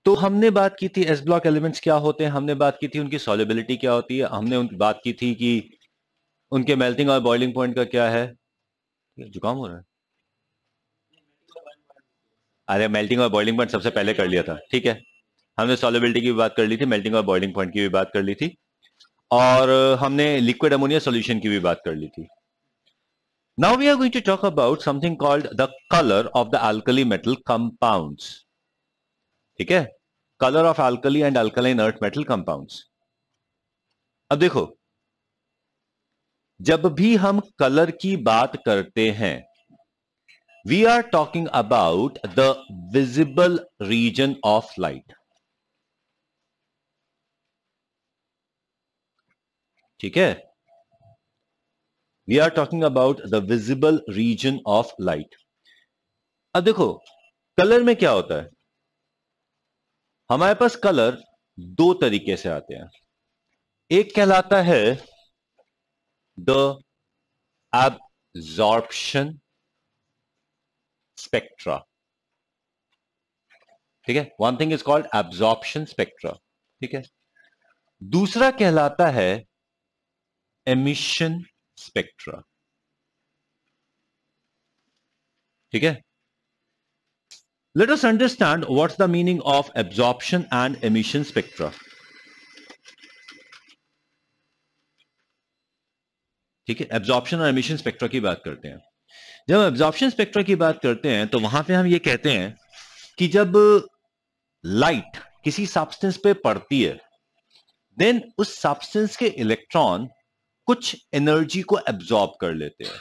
तो हमने बात की थी एस ब्लॉक एलिमेंट्स क्या होते हैं, हमने बात की थी उनकी सॉल्युबिलिटी क्या होती है, हमने उनकी बात की थी कि उनके मेल्टिंग और बॉइलिंग पॉइंट का क्या है। जुकाम हो रहा है? अरे मेल्टिंग और बॉइलिंग पॉइंट सबसे पहले कर लिया था, ठीक है। हमने सॉल्युबिलिटी की भी बात कर ली थी, मेल्टिंग और बॉइलिंग पॉइंट की भी बात कर ली थी, और हमने लिक्विड अमोनिया सॉल्यूशन की भी बात कर ली थी। Now we are going to talk about something called the color of the alkali metal compounds. ठीक है, colour of alkali and alkaline earth metal compounds. अब देखो, जब भी हम कलर की बात करते हैं, we are talking about the visible region of light. ठीक है, we are talking about the visible region of light. अब देखो, कलर में क्या होता है, हमारे पास कलर दो तरीके से आते हैं। एक कहलाता है द एब्जॉर्प्शन स्पेक्ट्रा। ठीक है, one thing is called absorption spectra. ठीक है, दूसरा कहलाता है एमिशन स्पेक्ट्रा। ठीक है, let us understand what's the meaning of absorption and emission spectra. ठीक है, एब्जॉर्प्शन और एमिशन स्पेक्ट्रा की बात करते हैं। जब एब्जॉर्प्शन स्पेक्ट्रा की बात करते हैं तो वहां पे हम ये कहते हैं कि जब लाइट किसी सब्सटेंस पे पड़ती है, देन उस सब्सटेंस के इलेक्ट्रॉन कुछ एनर्जी को एब्जॉर्ब कर लेते हैं,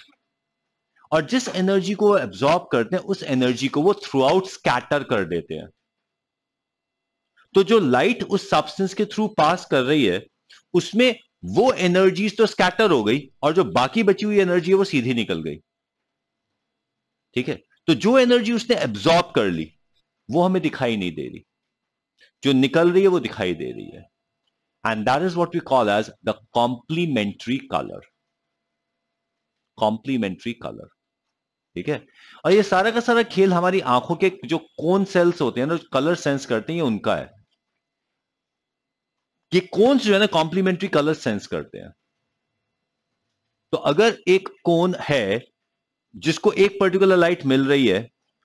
और जिस एनर्जी को वो एब्जॉर्ब करते हैं उस एनर्जी को वो थ्रू आउट स्कैटर कर देते हैं। तो जो लाइट उस सब्सटेंस के थ्रू पास कर रही है, उसमें वो एनर्जीज तो स्कैटर हो गई, और जो बाकी बची हुई एनर्जी है वो सीधी निकल गई। ठीक है, तो जो एनर्जी उसने एब्जॉर्ब कर ली वो हमें दिखाई नहीं दे रही, जो निकल रही है वो दिखाई दे रही है। And that is what we call as the complementary colour. Complementary colour. ठीक है, और ये सारा का सारा खेल हमारी आंखों के जो कोन सेल्स होते हैं ना, कलर सेंस करते हैं, ये उनका है। ये कोन्स जो है ना कॉम्प्लीमेंट्री कलर सेंस करते हैं। तो अगर एक कोन है जिसको एक पर्टिकुलर लाइट मिल रही है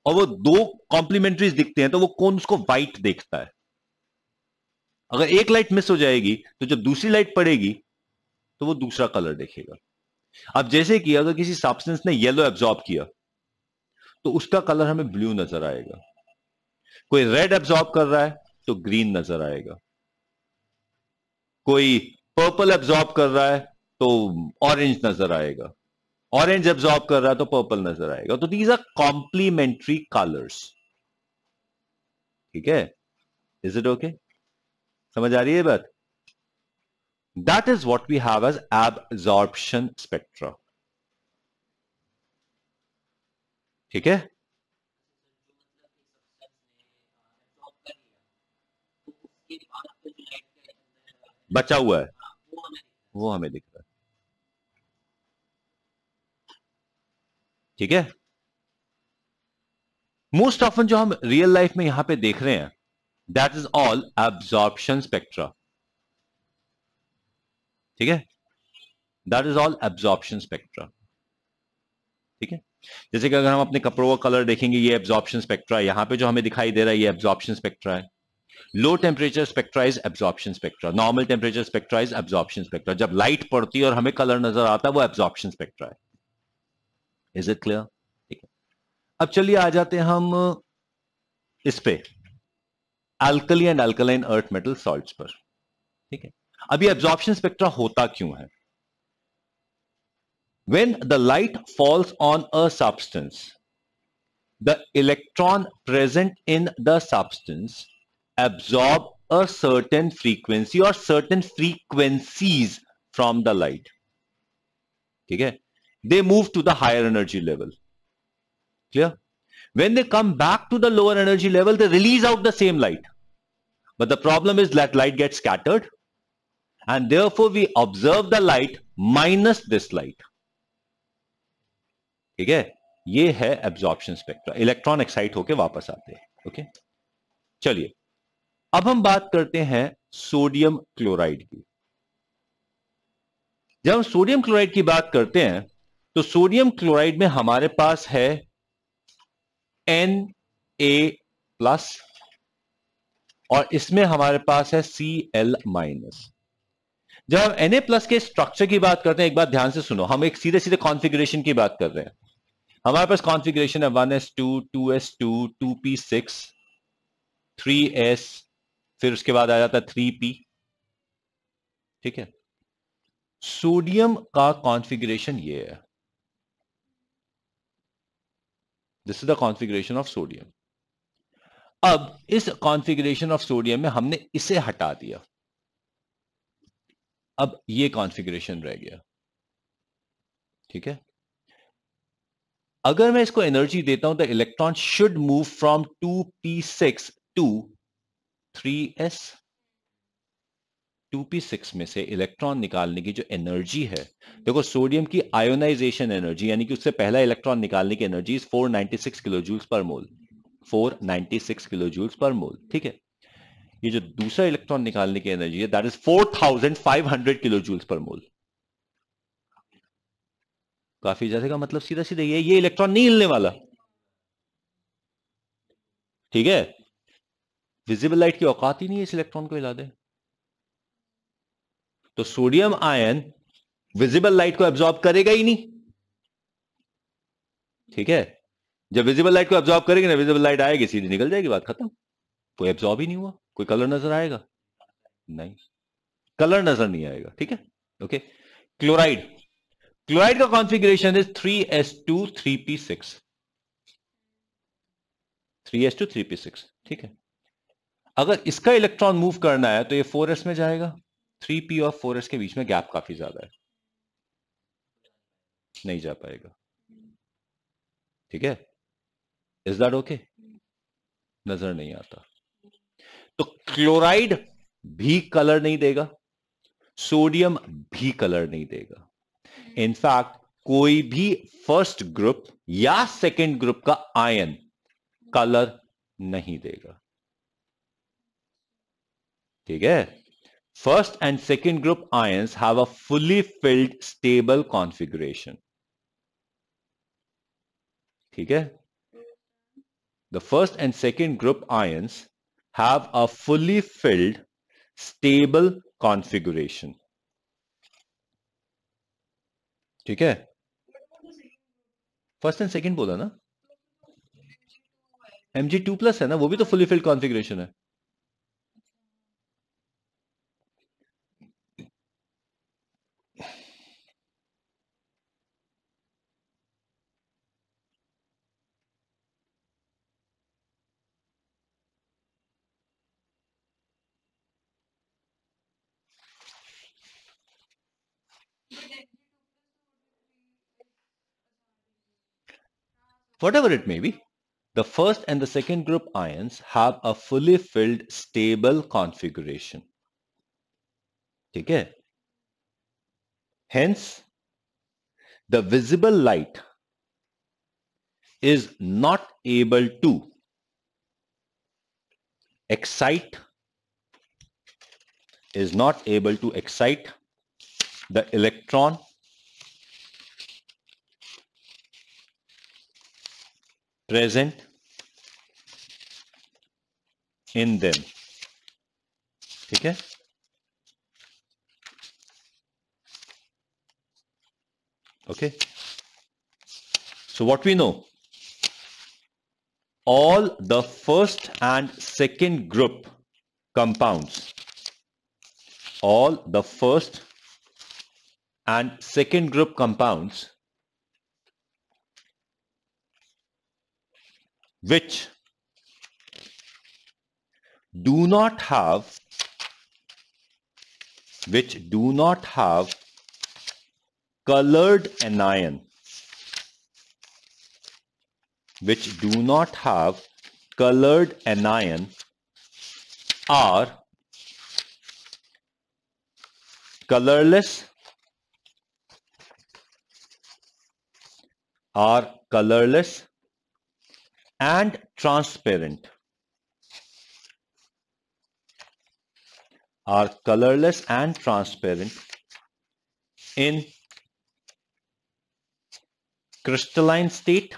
और वो दो कॉम्प्लीमेंट्रीज दिखते हैं, तो वो कोन उसको व्हाइट देखता है। अगर एक लाइट मिस हो जाएगी तो जब दूसरी लाइट पड़ेगी तो वो दूसरा कलर देखेगा। अब जैसे कि अगर किसी सब्सटेंस ने येलो एब्जॉर्ब किया तो उसका कलर हमें ब्लू नजर आएगा। कोई रेड एब्जॉर्ब कर रहा है तो ग्रीन नजर आएगा। कोई पर्पल एब्जॉर्ब कर रहा है तो ऑरेंज नजर आएगा। ऑरेंज एब्जॉर्ब कर रहा है तो पर्पल नजर आएगा। तो दीज आर कॉम्प्लीमेंट्री कलर्स। ठीक है, इज इट ओके? समझ आ रही है बात? That is what we have as absorption spectra. ठीक है, बचा हुआ है वो हमें दिख रहा है। ठीक है, मोस्ट ऑफन जो हम रियल लाइफ में यहां पे देख रहे हैं, that is all absorption spectra. ठीक है, that is all absorption spectra. ठीक है, जैसे कि अगर हम अपने कपड़ों का कलर देखेंगे, ये एब्जॉर्प्शन स्पेक्ट्रा है। यहां पे जो हमें दिखाई दे रहा है ये एब्जॉर्प्शन स्पेक्ट्रा है। Low temperature spectra is absorption spectra, normal temperature spectra is absorption spectra. जब लाइट पड़ती है और हमें कलर नजर आता है वो एब्जॉर्प्शन स्पेक्ट्रा है। Is it clear? ठीक है, अब चलिए आ जाते हैं हम इस पे alkali and alkaline earth metal salts पर। ठीक है, अभी एब्जॉर्प्शन स्पेक्ट्रा होता क्यों है? When the light falls on a substance, the electron present in the substance absorb a certain frequency or certain frequencies from the light. ठीक है, they move to the higher energy level. Clear? When they come back to the lower energy level, they release out the same light. But the problem is that light gets scattered, and therefore we observe the light minus this light. ठीक है, ये है absorption spectra. Electron excite होके वापस आते हैं। Okay, चलिए अब हम बात करते हैं सोडियम क्लोराइड की। जब हम सोडियम क्लोराइड की बात करते हैं तो सोडियम क्लोराइड में हमारे पास है Na+ और इसमें हमारे पास है Cl-। जब हम Na+ के स्ट्रक्चर की बात करते हैं, एक बात ध्यान से सुनो, हम एक सीधे सीधे कॉन्फ़िगरेशन की बात कर रहे हैं। हमारे पास कॉन्फ़िगरेशन है 1s2 2s2 2p6 3s, फिर उसके बाद आ जाता है 3p। ठीक है, सोडियम का कॉन्फ़िगरेशन ये है, this is the configuration of sodium. अब इस कॉन्फ़िगरेशन ऑफ सोडियम में हमने इसे हटा दिया, अब ये कॉन्फ़िगरेशन रह गया। ठीक है, अगर मैं इसको एनर्जी देता हूं तो electron should move from 2p6 to 3s। 2p6 में से इलेक्ट्रॉन निकालने की जो एनर्जी है, देखो सोडियम की आयोनाइजेशन एनर्जी यानी कि उससे पहला इलेक्ट्रॉन निकालने की एनर्जी 496 किलो जूल्स पर मोल, 496 किलो जूल्स पर मोल। ठीक है, ये जो दूसरा इलेक्ट्रॉन निकालने की एनर्जी है that is 4500 kilo joules per मोल। काफी ज्यादा का मतलब सीधा सीधा ये इलेक्ट्रॉन नहीं हिलने वाला। ठीक है, विजिबल लाइट की औकात ही नहीं है इस इलेक्ट्रॉन को हिला दे। तो सोडियम आयन विजिबल लाइट को एब्जॉर्ब करेगा ही नहीं। ठीक है, जब विजिबल लाइट को एब्जॉर्ब करेगी ना, विजिबल लाइट आएगी सीधी निकल जाएगी, बात खत्म। कोई एब्जॉर्ब ही नहीं हुआ, कोई कलर नजर आएगा नहीं, कलर नजर नहीं आएगा। ठीक है, ओके। क्लोराइड, क्लोराइड का configuration is 3s2 3p6, 3s2 3p6। ठीक है, अगर इसका इलेक्ट्रॉन मूव करना है तो ये 4s में जाएगा, 3p और 4s के बीच में गैप काफी ज्यादा है, नहीं जा पाएगा। ठीक है, इज दैट ओके? नजर नहीं आता। तो क्लोराइड भी कलर नहीं देगा, सोडियम भी कलर नहीं देगा। इनफैक्ट कोई भी फर्स्ट ग्रुप या सेकेंड ग्रुप का आयन कलर नहीं देगा। ठीक है, first and second group ions have a fully filled stable configuration. ठीक है, the first and second group ions have a fully filled stable configuration. ठीक है, फर्स्ट एंड सेकेंड बोला ना, Mg2+ है ना, वो भी तो फुली फिल्ड कॉन्फ़िगरेशन है। Whatever it may be, the first and the second group ions have a fully filled stable configuration. ठीक है, hence the visible light is not able to excite, the electron present in them. ठीक है, okay, so what we know, all the first and second group compounds, all the first and second group compounds which do not have colored anion, are colorless and transparent. are colorless and transparent in crystalline state,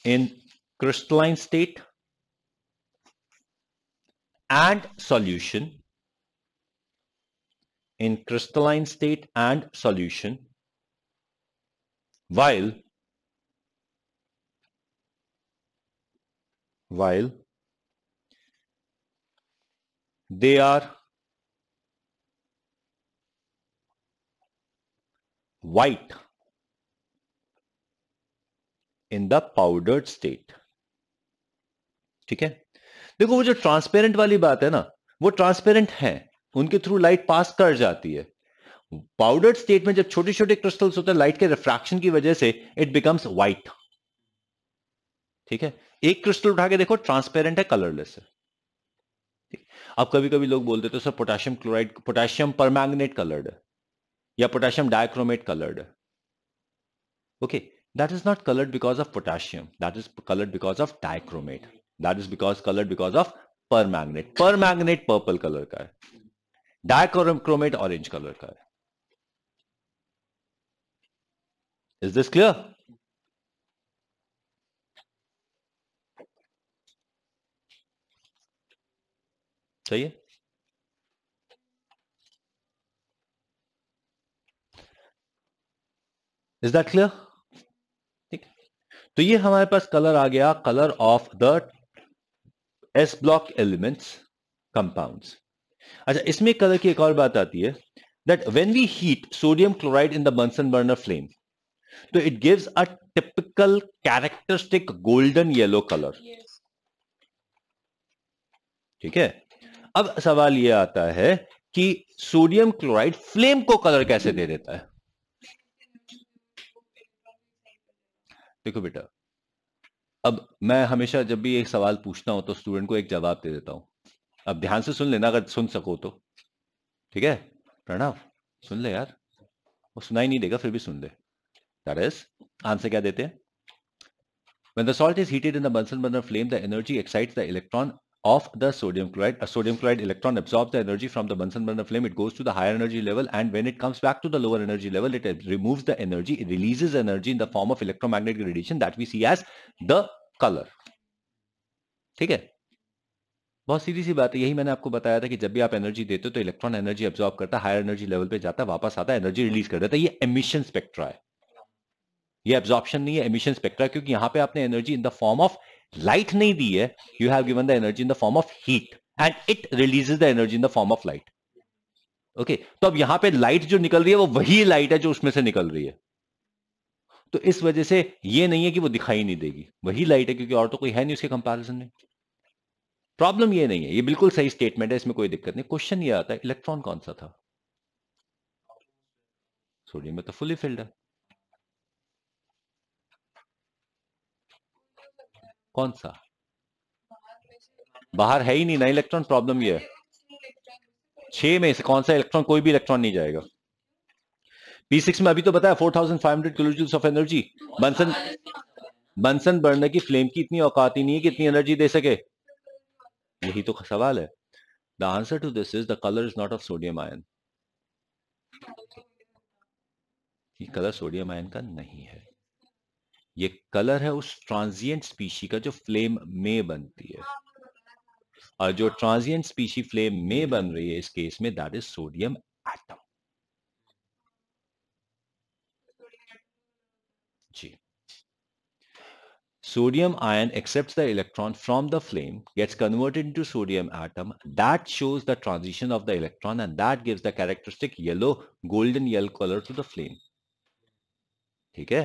and solution, in crystalline state and solution, while they are white in the powdered state. ठीक है, देखो वो जो transparent वाली बात है ना, वो ट्रांसपेरेंट है, उनके थ्रू लाइट पास कर जाती है. पाउडर्ड स्टेट में जब छोटे छोटे क्रिस्टल्स होते हैं, लाइट के रिफ्रैक्शन की वजह से इट बिकम्स व्हाइट. ठीक है, एक क्रिस्टल उठा के देखो, ट्रांसपेरेंट है, कलरलेस है. अब कभी कभी लोग बोल देते हैं sir potassium chloride, potassium permanganate coloured है या पोटेशियम डाइक्रोमेट कलर्ड है. Okay, that is not coloured because of potassium, that is coloured because of dichromate, that is coloured because of permanganate. Permanganate purple colour का है, dichromate orange colour का है. Is this clear? सही है. Is that clear? ठीक, तो ये हमारे पास कलर आ गया, colour of the S block elements compounds. अच्छा, इसमें कलर की एक और बात आती है, that when we heat sodium chloride in the Bunsen burner flame, तो it gives a typical characteristic golden yellow colour. ठीक है, अब सवाल यह आता है कि सोडियम क्लोराइड फ्लेम को कलर कैसे दे देता है. देखो बेटा, अब मैं हमेशा जब भी एक सवाल पूछता हूं तो स्टूडेंट को एक जवाब दे देता हूं. अब ध्यान से सुन लेना अगर सुन सको तो. ठीक है प्रणव, सुन ले यार, वो सुनाई नहीं देगा फिर भी सुन ले. दैट इज, आंसर क्या देते हैं? When the salt is heated in the Bunsen burner flame, the energy excites the electron of the sodium chloride. A sodium chloride electron absorbs the energy from the Bunsen burner flame. It goes to the higher energy level, and when it comes back to the lower energy level, it removes the energy. It releases energy in the form of electromagnetic radiation that we see as the color. ठीक है, बहुत सीधी सी बात है. यही मैंने आपको बताया था कि जब भी आप एनर्जी देते हो तो इलेक्ट्रॉन एनर्जी अब्सॉर्ब करता है, हायर एनर्जी लेवल पे जाता है, वापस आता है, एनर्जी रिलीज कर देता है. ये एमिशन स्पेक्ट्रा है, ये एब्जॉर्प्शन नहीं है, एमिशन स्पेक्ट्रा. क्योंकि यहां पे आपने energy in the form of light नहीं दी है, you have given the energy in the form of heat and it releases the energy in the form of light. Okay, तो अब यहां पे लाइट जो निकल रही है वो वही लाइट है जो उसमें से निकल रही है. तो इस वजह से ये नहीं है कि वो दिखाई नहीं देगी, वही लाइट है, क्योंकि और तो कोई है नहीं उसके कंपैरिजन में. प्रॉब्लम ये नहीं है, ये बिल्कुल सही स्टेटमेंट है, इसमें कोई दिक्कत नहीं. क्वेश्चन ये आता है इलेक्ट्रॉन कौन सा था? सोडियम में तो फुली फिल्ड है. कौन सा? बाहर है ही नहीं ना इलेक्ट्रॉन. प्रॉब्लम ये है 6 में से कौन सा इलेक्ट्रॉन, कोई भी इलेक्ट्रॉन नहीं जाएगा. P6 में अभी तो बताया 4500 kilo joules of energy. Bunsen burner की फ्लेम की इतनी औकात ही नहीं है कि इतनी एनर्जी दे सके. यही तो सवाल है. The answer to this is the colour is not of sodium ion. ये कलर सोडियम आयन का नहीं है, ये कलर है उस ट्रांजिएंट स्पीशी का जो फ्लेम में बनती है. और जो ट्रांजिएंट स्पीशी फ्लेम में बन रही है इस केस में, दैट इज सोडियम एटम. जी, sodium ion accepts the electron from the flame, gets converted into sodium atom. That shows the transition of the electron, and that gives the characteristic yellow, golden yellow color to the flame. ठीक है.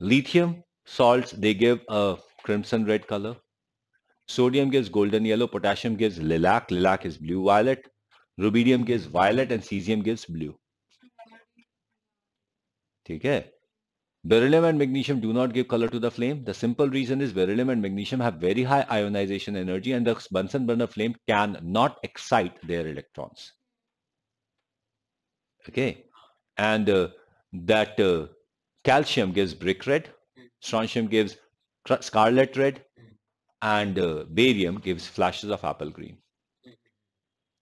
Lithium salts, they give a crimson red color. Sodium gives golden yellow. Potassium gives lilac. Lilac is blue violet. Rubidium gives violet, and cesium gives blue. ठीक है. Beryllium and magnesium do not give color to the flame. The simple reason is beryllium and magnesium have very high ionization energy, and the Bunsen burner flame can not excite their electrons. Okay, and that calcium gives brick red, strontium gives scarlet red, and barium gives flashes of apple green.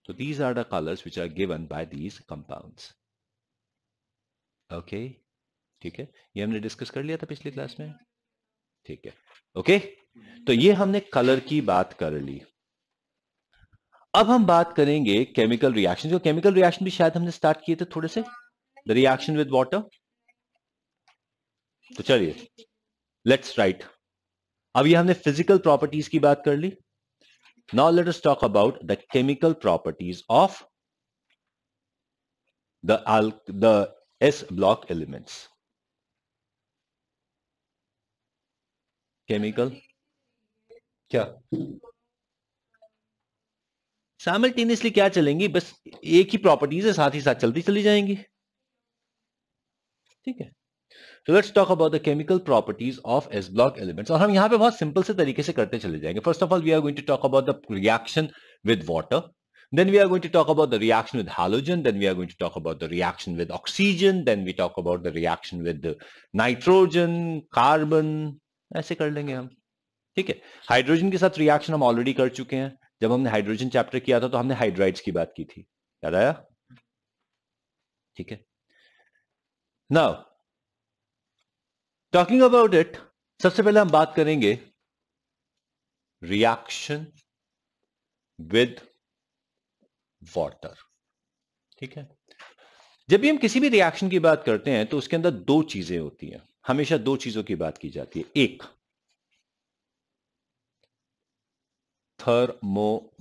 So these are the colors which are given by these compounds. Okay, ठीक है, ये हमने discuss कर लिया था पिछली class में, ठीक है. ओके, तो ये हमने कलर की बात कर ली. अब हम बात करेंगे केमिकल रिएक्शन. जो केमिकल रिएक्शन भी शायद हमने स्टार्ट किए थे थोड़े से, द रिएक्शन विद वाटर. तो चलिए लेट्स राइट. अब ये हमने फिजिकल प्रॉपर्टीज की बात कर ली. Now let us talk about the chemical properties of the S block elements. Chemical क्या साइमल्टेनियसली क्या चलेंगी, बस एक ही प्रॉपर्टीज है, साथ ही साथ चलती चली जाएंगी. ठीक है. So let's talk about the chemical properties of S block elements. और हम यहां पे बहुत सिंपल से तरीके से करते चले जाएंगे. First of all, we are going to talk about the reaction with water. Then we are going to talk about the reaction with halogen. Then we are going to talk about the reaction with oxygen. Then we talk about the reaction with the nitrogen, carbon. ऐसे कर लेंगे हम. ठीक है. Hydrogen के साथ reaction हम already कर चुके हैं. जब हमने हाइड्रोजन चैप्टर किया था तो हमने हाइड्राइड्स की बात की थी, याद आया? ठीक है. नाउ टॉकिंग अबाउट इट, सबसे पहले हम बात करेंगे रिएक्शन विद वाटर. ठीक है. जब भी हम किसी भी रिएक्शन की बात करते हैं तो उसके अंदर दो चीजें होती हैं. हमेशा दो चीजों की बात की जाती है. एक थर्मोडायनामिक्स.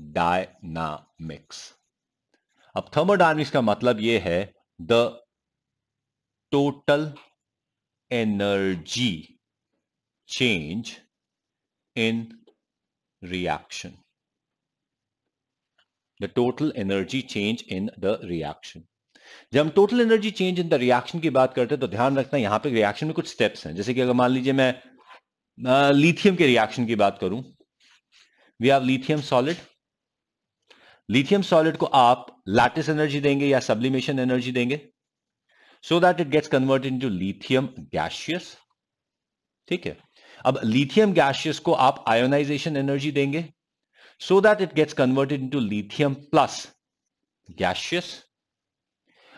अब थर्मोडायनामिक्स का मतलब यह है the total energy change in reaction. The total energy change in the reaction. जब हम total energy change in the reaction की बात करते हैं तो ध्यान रखना यहां पे रिएक्शन में कुछ स्टेप्स हैं. जैसे कि अगर मान लीजिए मैं लिथियम के रिएक्शन की बात करूं, we have lithium solid. Lithium solid को आप लैटिस एनर्जी देंगे या सब्लिमेशन एनर्जी देंगे, so that it gets converted into lithium gaseous. ठीक है. अब lithium gaseous को आप ionization energy देंगे, so that it gets converted into lithium plus gaseous.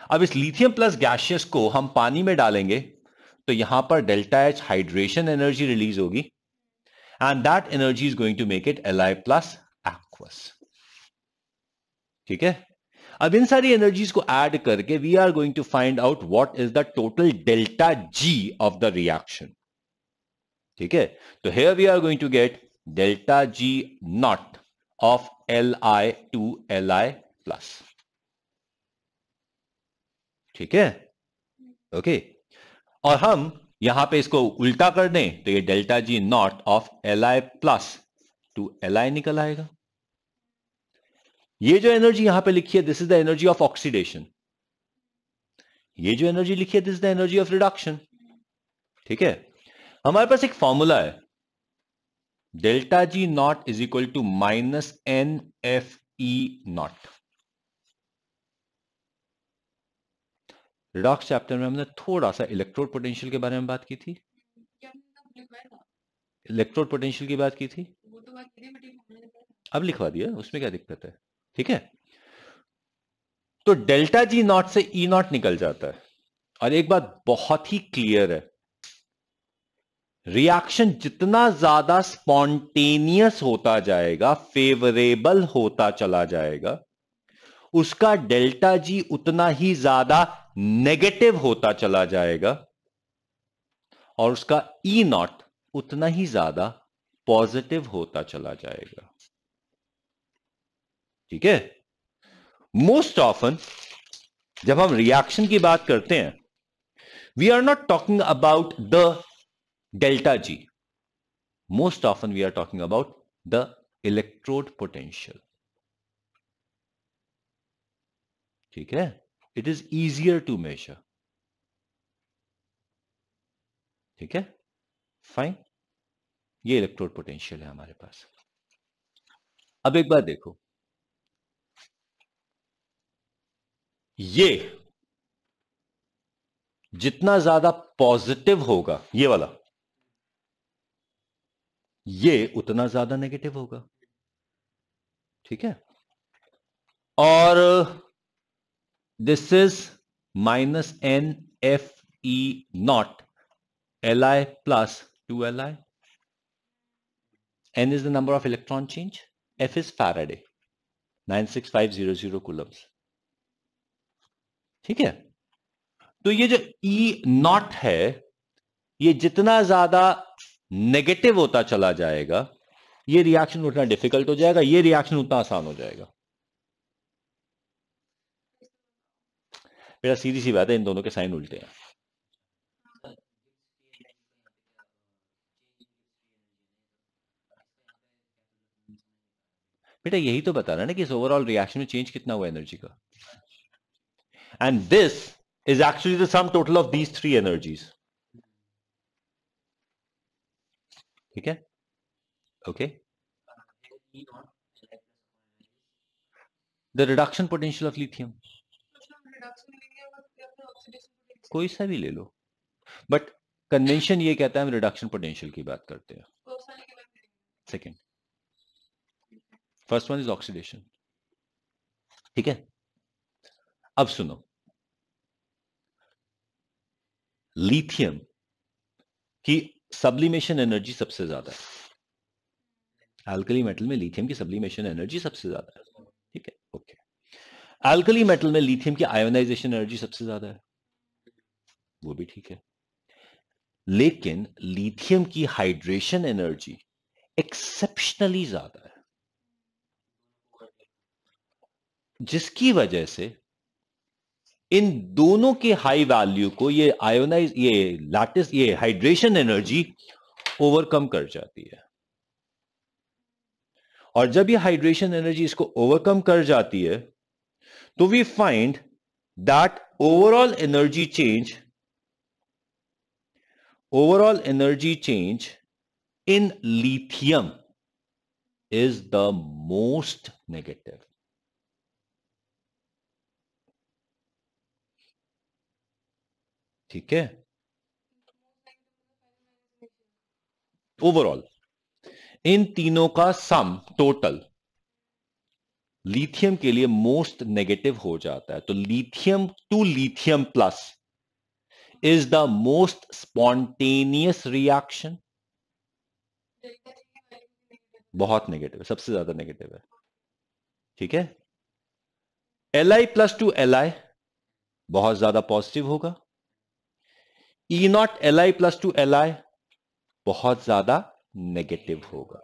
अब इस lithium plus gaseous को हम पानी में डालेंगे तो यहां पर delta H hydration energy release होगी, and that energy is going to make it Li plus aqueous. ठीक है. अब इन सारी एनर्जीज को ऐड करके we are going to find out what is the total delta G of the reaction. ठीक है. तो here we are going to get delta G naught of Li to Li plus. ठीक है. Okay. और हम यहां पे इसको उल्टा कर दें तो ये delta G naught of Li plus two Li निकल आएगा. ये जो एनर्जी यहां पे लिखी है, this is the energy of oxidation. ये जो एनर्जी लिखी है, this is the energy of reduction. ठीक है. हमारे पास एक फॉर्मूला है, delta G naught is equal to minus N F E naught. Redox chapter में हमने थोड़ा सा इलेक्ट्रोड पोटेंशियल के बारे में बात की थी. इलेक्ट्रोड पोटेंशियल की बात की थी, अब लिखवा दिया, उसमें क्या दिक्कत है. ठीक है. तो डेल्टा जी नॉट से ई नॉट निकल जाता है. और एक बात बहुत ही क्लियर है, रिएक्शन जितना ज्यादा स्पॉन्टेनियस होता जाएगा, फेवरेबल होता चला जाएगा, उसका डेल्टा जी उतना ही ज्यादा नेगेटिव होता चला जाएगा, और उसका ई नॉट उतना ही ज्यादा पॉजिटिव होता चला जाएगा. ठीक है. मोस्ट ऑफन जब हम रिएक्शन की बात करते हैं, we are not talking about the delta G. Most often we are talking about the electrode potential. ठीक है. It is easier to measure. ठीक है. फाइन. ये इलेक्ट्रोड पोटेंशियल है हमारे पास. अब एक बात देखो, ये जितना ज्यादा पॉजिटिव होगा, ये वाला, ये उतना ज्यादा नेगेटिव होगा. ठीक है. और this is minus N F E naught L I plus 2 Li. N is the number of electron change. F is Faraday. 96500 coulombs. ठीक है? तो ये जो E नॉट है, ये जितना ज्यादा नेगेटिव होता चला जाएगा, ये रिएक्शन उतना डिफिकल्ट हो जाएगा, ये रिएक्शन उतना आसान हो जाएगा. बेटा सीधी सी बात है, इन दोनों के साइन उल्टे हैं. बेटा यही तो बता रहा ना कि इस ओवरऑल रिएक्शन में चेंज कितना हुआ एनर्जी का. And this is actually the sum total of these 3 energies. ठीक है? Okay. The reduction potential of lithium. कोई सा भी ले लो, बट कन्वेंशन ये कहता है हम रिडक्शन पोटेंशियल की बात करते हैं. Second, first one is oxidation. ठीक है? अब सुनो, लिथियम की सब्लिमेशन एनर्जी सबसे ज्यादा है. अल्कली मेटल में लिथियम की सब्लिमेशन एनर्जी सबसे ज्यादा है. ठीक है? ओके. अल्कली मेटल में लिथियम की आयोनाइजेशन एनर्जी सबसे ज्यादा है. वो भी ठीक है. लेकिन लिथियम की हाइड्रेशन एनर्जी एक्सेप्शनली ज्यादा है, जिसकी वजह से इन दोनों के हाई वैल्यू को ये आयोनाइज, ये लैटिस, ये हाइड्रेशन एनर्जी ओवरकम कर जाती है. और जब ये हाइड्रेशन एनर्जी इसको ओवरकम कर जाती है, तो we find that overall energy change in lithium is the most negative. ठीक है? ओवरऑल इन तीनों का सम टोटल लिथियम के लिए मोस्ट नेगेटिव हो जाता है. तो lithium to lithium plus is the most spontaneous reaction. बहुत नेगेटिव है, सबसे ज्यादा नेगेटिव है. ठीक है? Li प्लस टू Li बहुत ज्यादा पॉजिटिव होगा. E not Li plus two Li बहुत ज्यादा नेगेटिव होगा.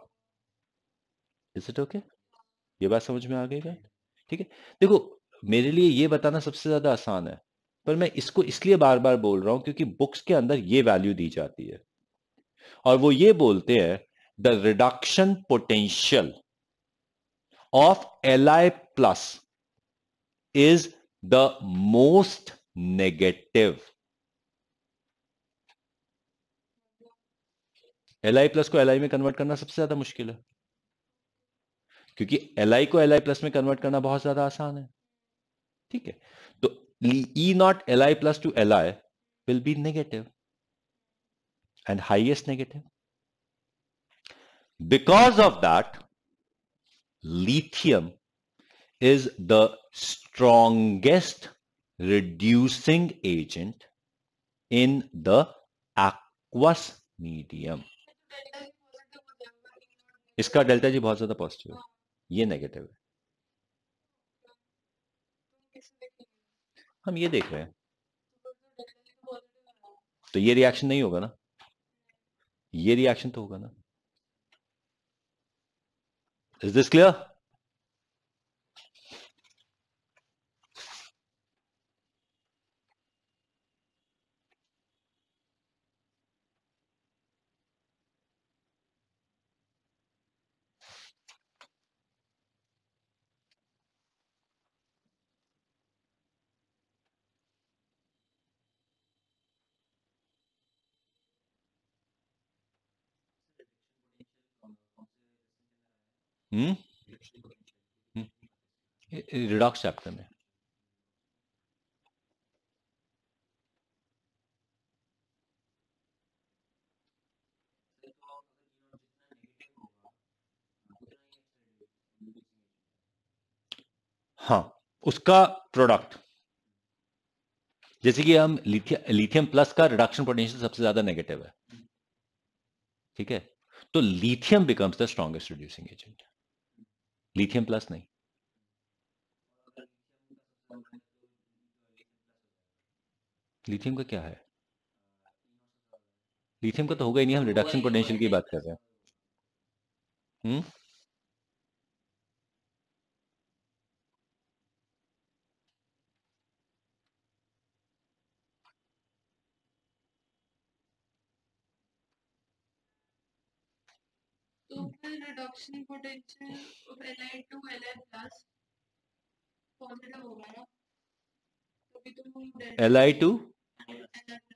Is it okay? ये बात समझ में आ गई बात? ठीक है? देखो, मेरे लिए ये बताना सबसे ज्यादा आसान है, पर मैं इसको इसलिए बार बार बोल रहा हूं क्योंकि बुक्स के अंदर ये वैल्यू दी जाती है, और वो ये बोलते हैं the reduction potential of Li plus is the most negative. Li plus को Li में कन्वर्ट करना सबसे ज्यादा मुश्किल है, क्योंकि Li को Li प्लस में कन्वर्ट करना बहुत ज्यादा आसान है. ठीक है? तो E not Li plus two Li will be negative and highest negative. Because of that, lithium is the strongest reducing agent in the aqueous medium. इसका डेल्टा जी बहुत ज्यादा पॉजिटिव है, ये नेगेटिव है. हम ये देख रहे हैं, तो ये रिएक्शन नहीं होगा ना, ये रिएक्शन तो होगा ना. Is this clear? Redox chapter में. हाँ, उसका प्रोडक्ट, जैसे कि हम लिथियम प्लस का रिडक्शन पोटेंशियल सबसे ज्यादा नेगेटिव है, ठीक है, तो lithium becomes the strongest reducing agent, lithium plus नहीं। लिथियम का क्या है? लिथियम का तो होगा ही नहीं, हम रिडक्शन पोटेंशियल की बात कर रहे हैं। तो फिर reduction potential of Li to Li plus positive होगा ना, तभी तो हम Li to Li plus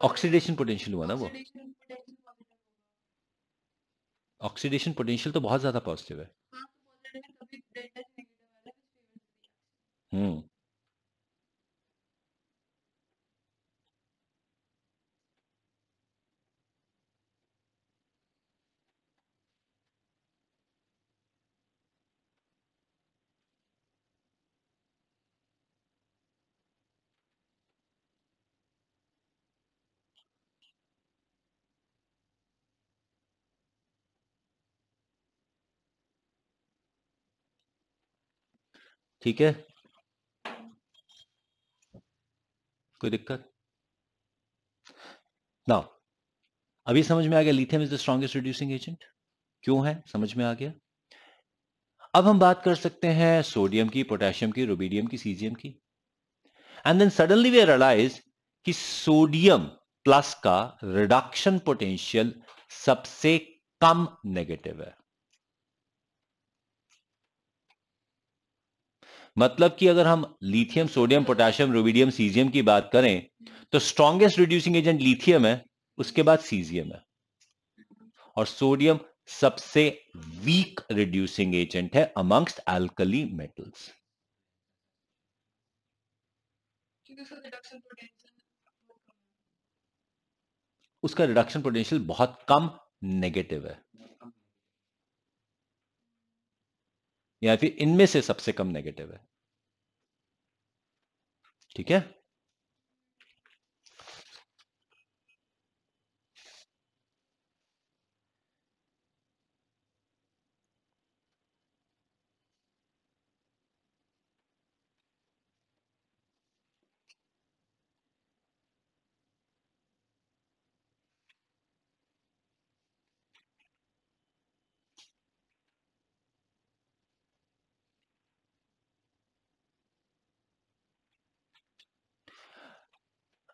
oxidation potential हुआ ना वो, ऑक्सीडेशन पोटेंशियल पॉजिटिव होगा। ऑक्सीडेशन पोटेंशियल तो बहुत ज्यादा पॉजिटिव है। हाँ तो पॉजिटिव है, तभी डेल्टा नेगेटिव वाला which favors the reaction। हम्म, ठीक है, कोई दिक्कत ना? अभी समझ में आ गया lithium is the strongest reducing agent क्यों है, समझ में आ गया। अब हम बात कर सकते हैं सोडियम की, पोटेशियम की, रुबिडियम की, सीजियम की, and then suddenly we realise कि सोडियम प्लस का रिडक्शन पोटेंशियल सबसे कम नेगेटिव है। मतलब कि अगर हम lithium, sodium, potassium, rubidium, caesium की बात करें तो स्ट्रॉन्गेस्ट रिड्यूसिंग एजेंट लिथियम है, उसके बाद सीजियम है, और सोडियम सबसे वीक रिड्यूसिंग एजेंट है अमंगस्ट एल्कली मेटल्स। उसका रिडक्शन पोटेंशियल बहुत कम नेगेटिव है, या फिर इनमें से सबसे कम नेगेटिव है, ठीक है।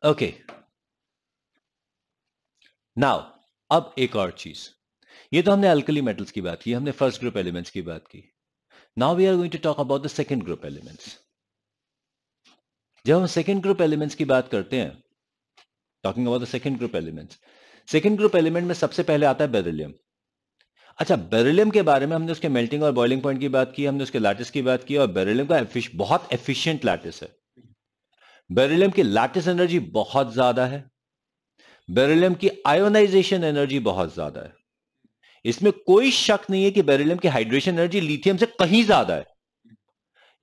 ओके, नाउ अब एक और चीज, ये तो हमने अल्कली मेटल्स की बात की, हमने फर्स्ट ग्रुप एलिमेंट्स की बात की। Now we are going to talk about the second group elements. जब हम सेकंड ग्रुप एलिमेंट्स की बात करते हैं, talking about the second group elements, second group element में सबसे पहले आता है बेरिलियम। अच्छा, बेरिलियम के बारे में हमने उसके मेल्टिंग और बॉइलिंग पॉइंट की बात की, हमने उसके लैटिस की बात की, और बेरिलियम का बहुत एफिशिएंट लैटिस है। बेरिलियम की लैटिस एनर्जी बहुत ज्यादा है, बेरिलियम की आयोनाइजेशन एनर्जी बहुत ज्यादा है। इसमें कोई शक नहीं है कि बेरिलियम की हाइड्रेशन एनर्जी लिथियम से कहीं ज्यादा है,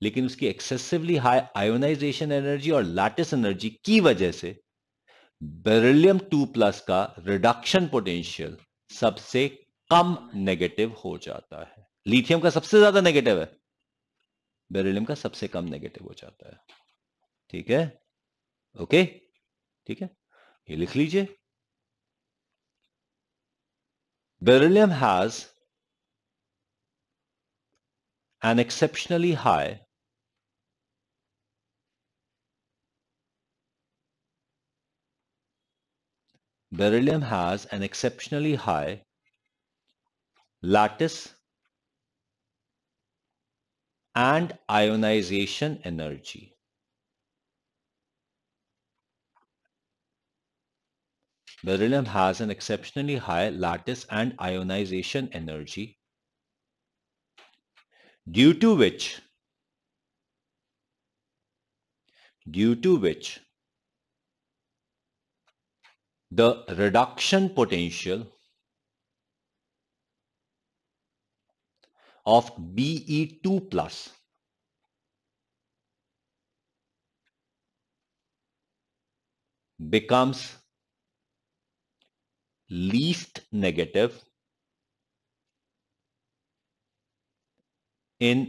लेकिन उसकी एक्सेसिवली हाई आयोनाइजेशन एनर्जी और लैटिस एनर्जी की वजह से बेरिलियम 2+ का रिडक्शन पोटेंशियल सबसे कम नेगेटिव हो जाता है। लिथियम का सबसे ज्यादा नेगेटिव है, बेरिलियम का सबसे कम नेगेटिव हो जाता है, ठीक है, ओके, ठीक है, ये लिख लीजिए। Beryllium has an exceptionally high beryllium has an exceptionally high lattice and ionization energy. Beryllium has an exceptionally high lattice and ionization energy, due to which the reduction potential of Be2+ becomes least negative in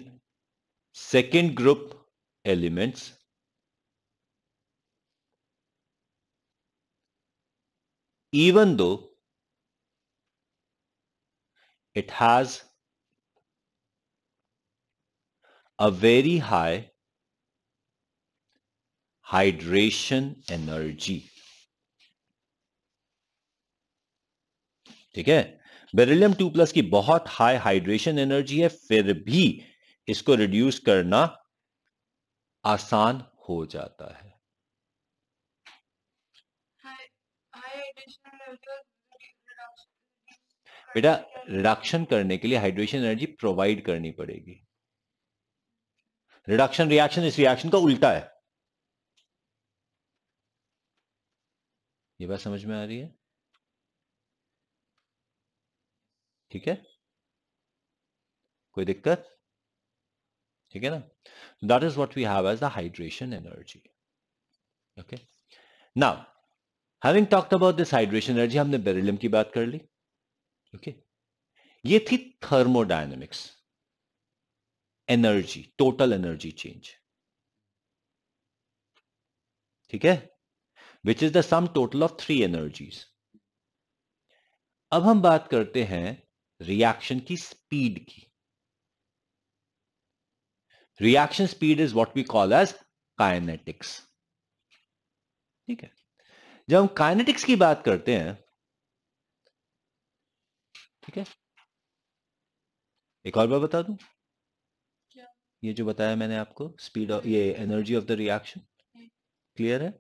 second group elements even though it has a very high hydration energy. ठीक है, beryllium 2+ की बहुत high hydration energy है, फिर भी इसको reduce करना आसान हो जाता है. बेटा, रिडक्शन करने के लिए हाइड्रेशन एनर्जी प्रोवाइड करनी पड़ेगी. रिडक्शन रिएक्शन इस रिएक्शन का उल्टा है. ये बात समझ में आ रही है? ठीक है, कोई दिक्कत? ठीक है ना? That is what we have as the hydration energy. Okay, now having talked about this hydration energy, हमने बेरिलियम की बात कर ली. ओके, ये थी thermodynamics energy, total energy change. ठीक है, which is the sum total of 3 energies. अब हम बात करते हैं रिएक्शन की स्पीड की. Reaction speed is what we call as kinetics. ठीक है, जब हम काइनेटिक्स की बात करते हैं, ठीक है, एक और बार बता दूं, ये जो बताया मैंने आपको, स्पीड ऑफ, ये energy of the reaction, clear है?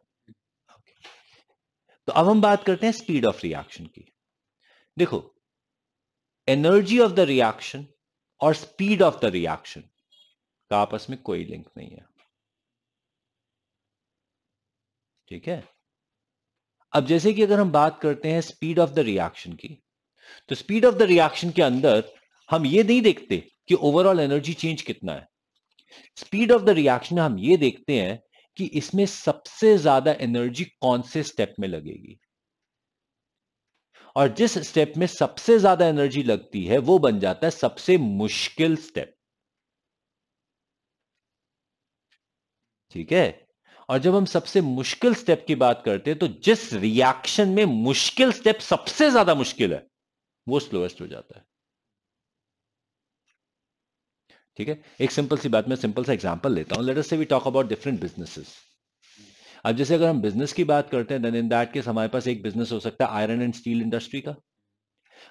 तो अब हम बात करते हैं स्पीड ऑफ रिएक्शन की. देखो, एनर्जी ऑफ द रिएक्शन और स्पीड ऑफ द रिएक्शन का आपस में कोई लिंक नहीं है. ठीक है, अब जैसे कि अगर हम बात करते हैं स्पीड ऑफ द रिएक्शन की, तो स्पीड ऑफ द रिएक्शन के अंदर हम ये नहीं देखते कि ओवरऑल एनर्जी चेंज कितना है. स्पीड ऑफ द रिएक्शन में हम ये देखते हैं कि इसमें सबसे ज्यादा एनर्जी कौन से स्टेप में लगेगी, और जिस स्टेप में सबसे ज्यादा एनर्जी लगती है वो बन जाता है सबसे मुश्किल स्टेप. ठीक है, और जब हम सबसे मुश्किल स्टेप की बात करते हैं, तो जिस रिएक्शन में मुश्किल स्टेप सबसे ज्यादा मुश्किल है वो स्लोएस्ट हो जाता है. ठीक है, एक सिंपल सी बात, मैं सिंपल सा एग्जांपल लेता हूं. Let us say we talk about different businesses. अब जैसे अगर हम बिजनेस की बात करते हैं, देन इन दैट केस हमारे पास एक बिजनेस हो सकता है आयरन एंड स्टील इंडस्ट्री का,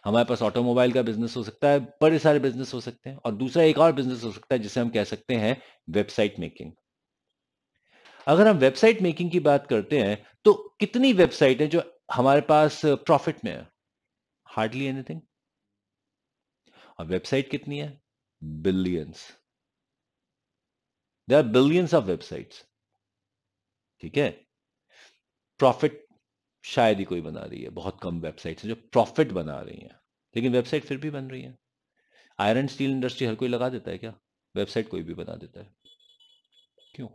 हमारे पास ऑटोमोबाइल का बिजनेस हो सकता है, बड़े सारे बिजनेस हो सकते हैं, और दूसरा एक और बिजनेस हो सकता है जिसे हम कह सकते हैं वेबसाइट मेकिंग. अगर हम वेबसाइट मेकिंग की बात करते हैं, तो कितनी वेबसाइट है जो हमारे पास प्रॉफिट में है? Hardly anything. और वेबसाइट कितनी है? Billions. There are billions of websites. ठीक है, प्रॉफिट शायद ही कोई बना रही है, बहुत कम वेबसाइट्स हैं जो प्रॉफिट बना रही हैं, लेकिन वेबसाइट फिर भी बन रही है. आयरन स्टील इंडस्ट्री हर कोई लगा देता है क्या? वेबसाइट कोई भी बना देता है. क्यों?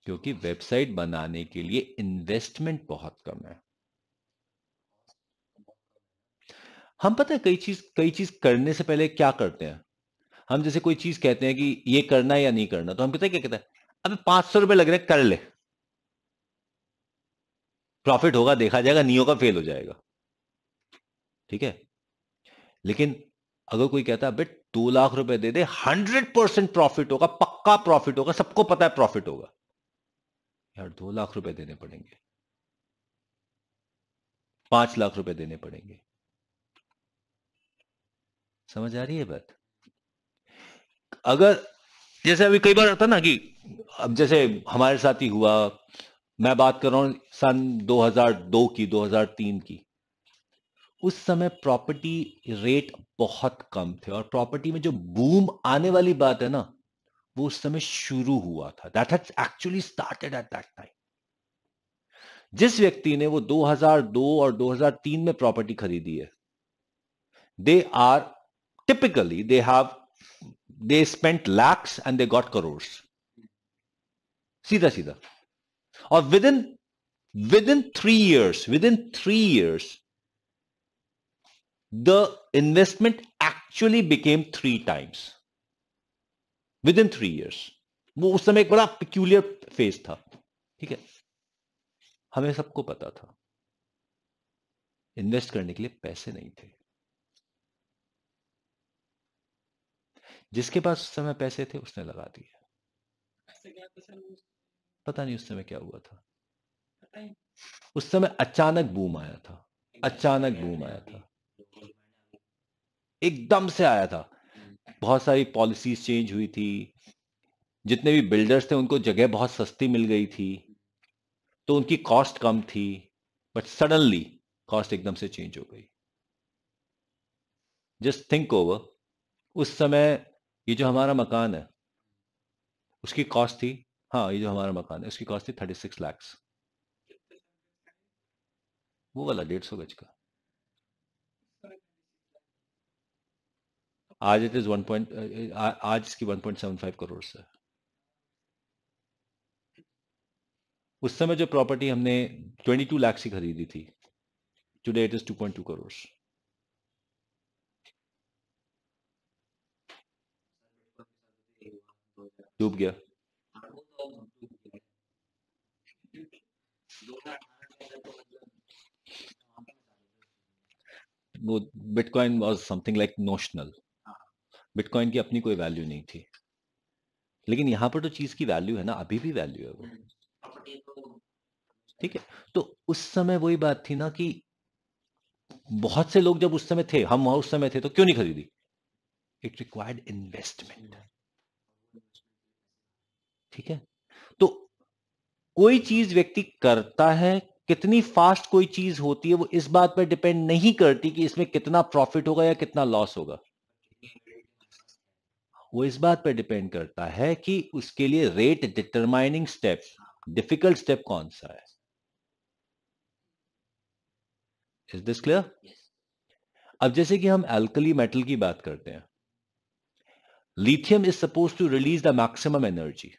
क्योंकि वेबसाइट बनाने के लिए इन्वेस्टमेंट बहुत कम है. हम पता है कई चीज करने से पहले क्या करते हैं? हम जैसे कोई चीज कहते हैं कि ये करना है या नहीं करना, तो हम कहते हैं, क्या कहते हैं, अबे 500 रुपए लग रहे हैं, कर ले, प्रॉफिट होगा देखा जाएगा, नहीं होगा फेल हो जाएगा. ठीक है, लेकिन अगर कोई कहता है बेट 2 लाख रुपए दे दे, 100% प्रॉफिट होगा, पक्का प्रॉफिट होगा, सबको पता है प्रॉफिट होगा, यार 2 लाख रुपए देने पड़ेंगे, 5 लाख रुपए देने पड़ेंगे. समझ आ रही है बात? अगर जैसे अभी कई बार होता ना कि अब जैसे हमारे साथ ही हुआ, मैं बात कर रहा हूं सन 2002 की, 2003 की, उस समय प्रॉपर्टी रेट बहुत कम थे, और प्रॉपर्टी में जो बूम आने वाली बात है ना, वो उस समय शुरू हुआ था. That has actually started at that time. जिस व्यक्ति ने वो 2002 और 2003 में प्रॉपर्टी खरीदी है, they are typically they spent lakhs and they got crores. सीधा सीधा। और within 3 years the investment actually became 3 times within 3 years। वो उस समय एक बड़ा peculiar phase था, ठीक है। हमें सबको पता था इन्वेस्ट करने के लिए पैसे नहीं थे। जिसके पास उस समय पैसे थे उसने लगा दिए। पता नहीं उस समय क्या हुआ था। उस समय अचानक बूम आया था, अचानक बूम आया था, एकदम से आया था। बहुत सारी पॉलिसीज चेंज हुई थी, जितने भी बिल्डर्स थे उनको जगह बहुत सस्ती मिल गई थी, तो उनकी कॉस्ट कम थी, बट सडनली कॉस्ट एकदम से चेंज हो गई। जस्ट थिंक ओवर, उस समय ये जो हमारा मकान है उसकी कॉस्ट थी, हाँ ये जो हमारा मकान है उसकी कॉस्ट थी 36 लाख। वो वाला 150 गज का। आज इट इज आज इसकी 1.75 करोड़ से। उस समय जो प्रॉपर्टी हमने 22 लाख से खरीदी थी, टुडे इट इज 2.2 करोड़। डूब गया। वो bitcoin was something like notional. Bitcoin की अपनी कोई वैल्यू नहीं थी, लेकिन यहां पर तो चीज की वैल्यू है ना, अभी भी वैल्यू है वो, ठीक है। तो उस समय वही बात थी ना कि बहुत से लोग जब उस समय थे, हम उस समय थे, तो क्यों नहीं खरीदी? इट रिक्वायर्ड इन्वेस्टमेंट, ठीक है। तो कोई चीज व्यक्ति करता है, कितनी फास्ट कोई चीज होती है वो इस बात पर डिपेंड नहीं करती कि इसमें कितना प्रॉफिट होगा या कितना लॉस होगा। वो इस बात पर डिपेंड करता है कि उसके लिए rate determining step, difficult step कौन सा है। Is this clear? अब जैसे कि हम अल्कली मेटल की बात करते हैं, lithium is suppose to release the maximum energy,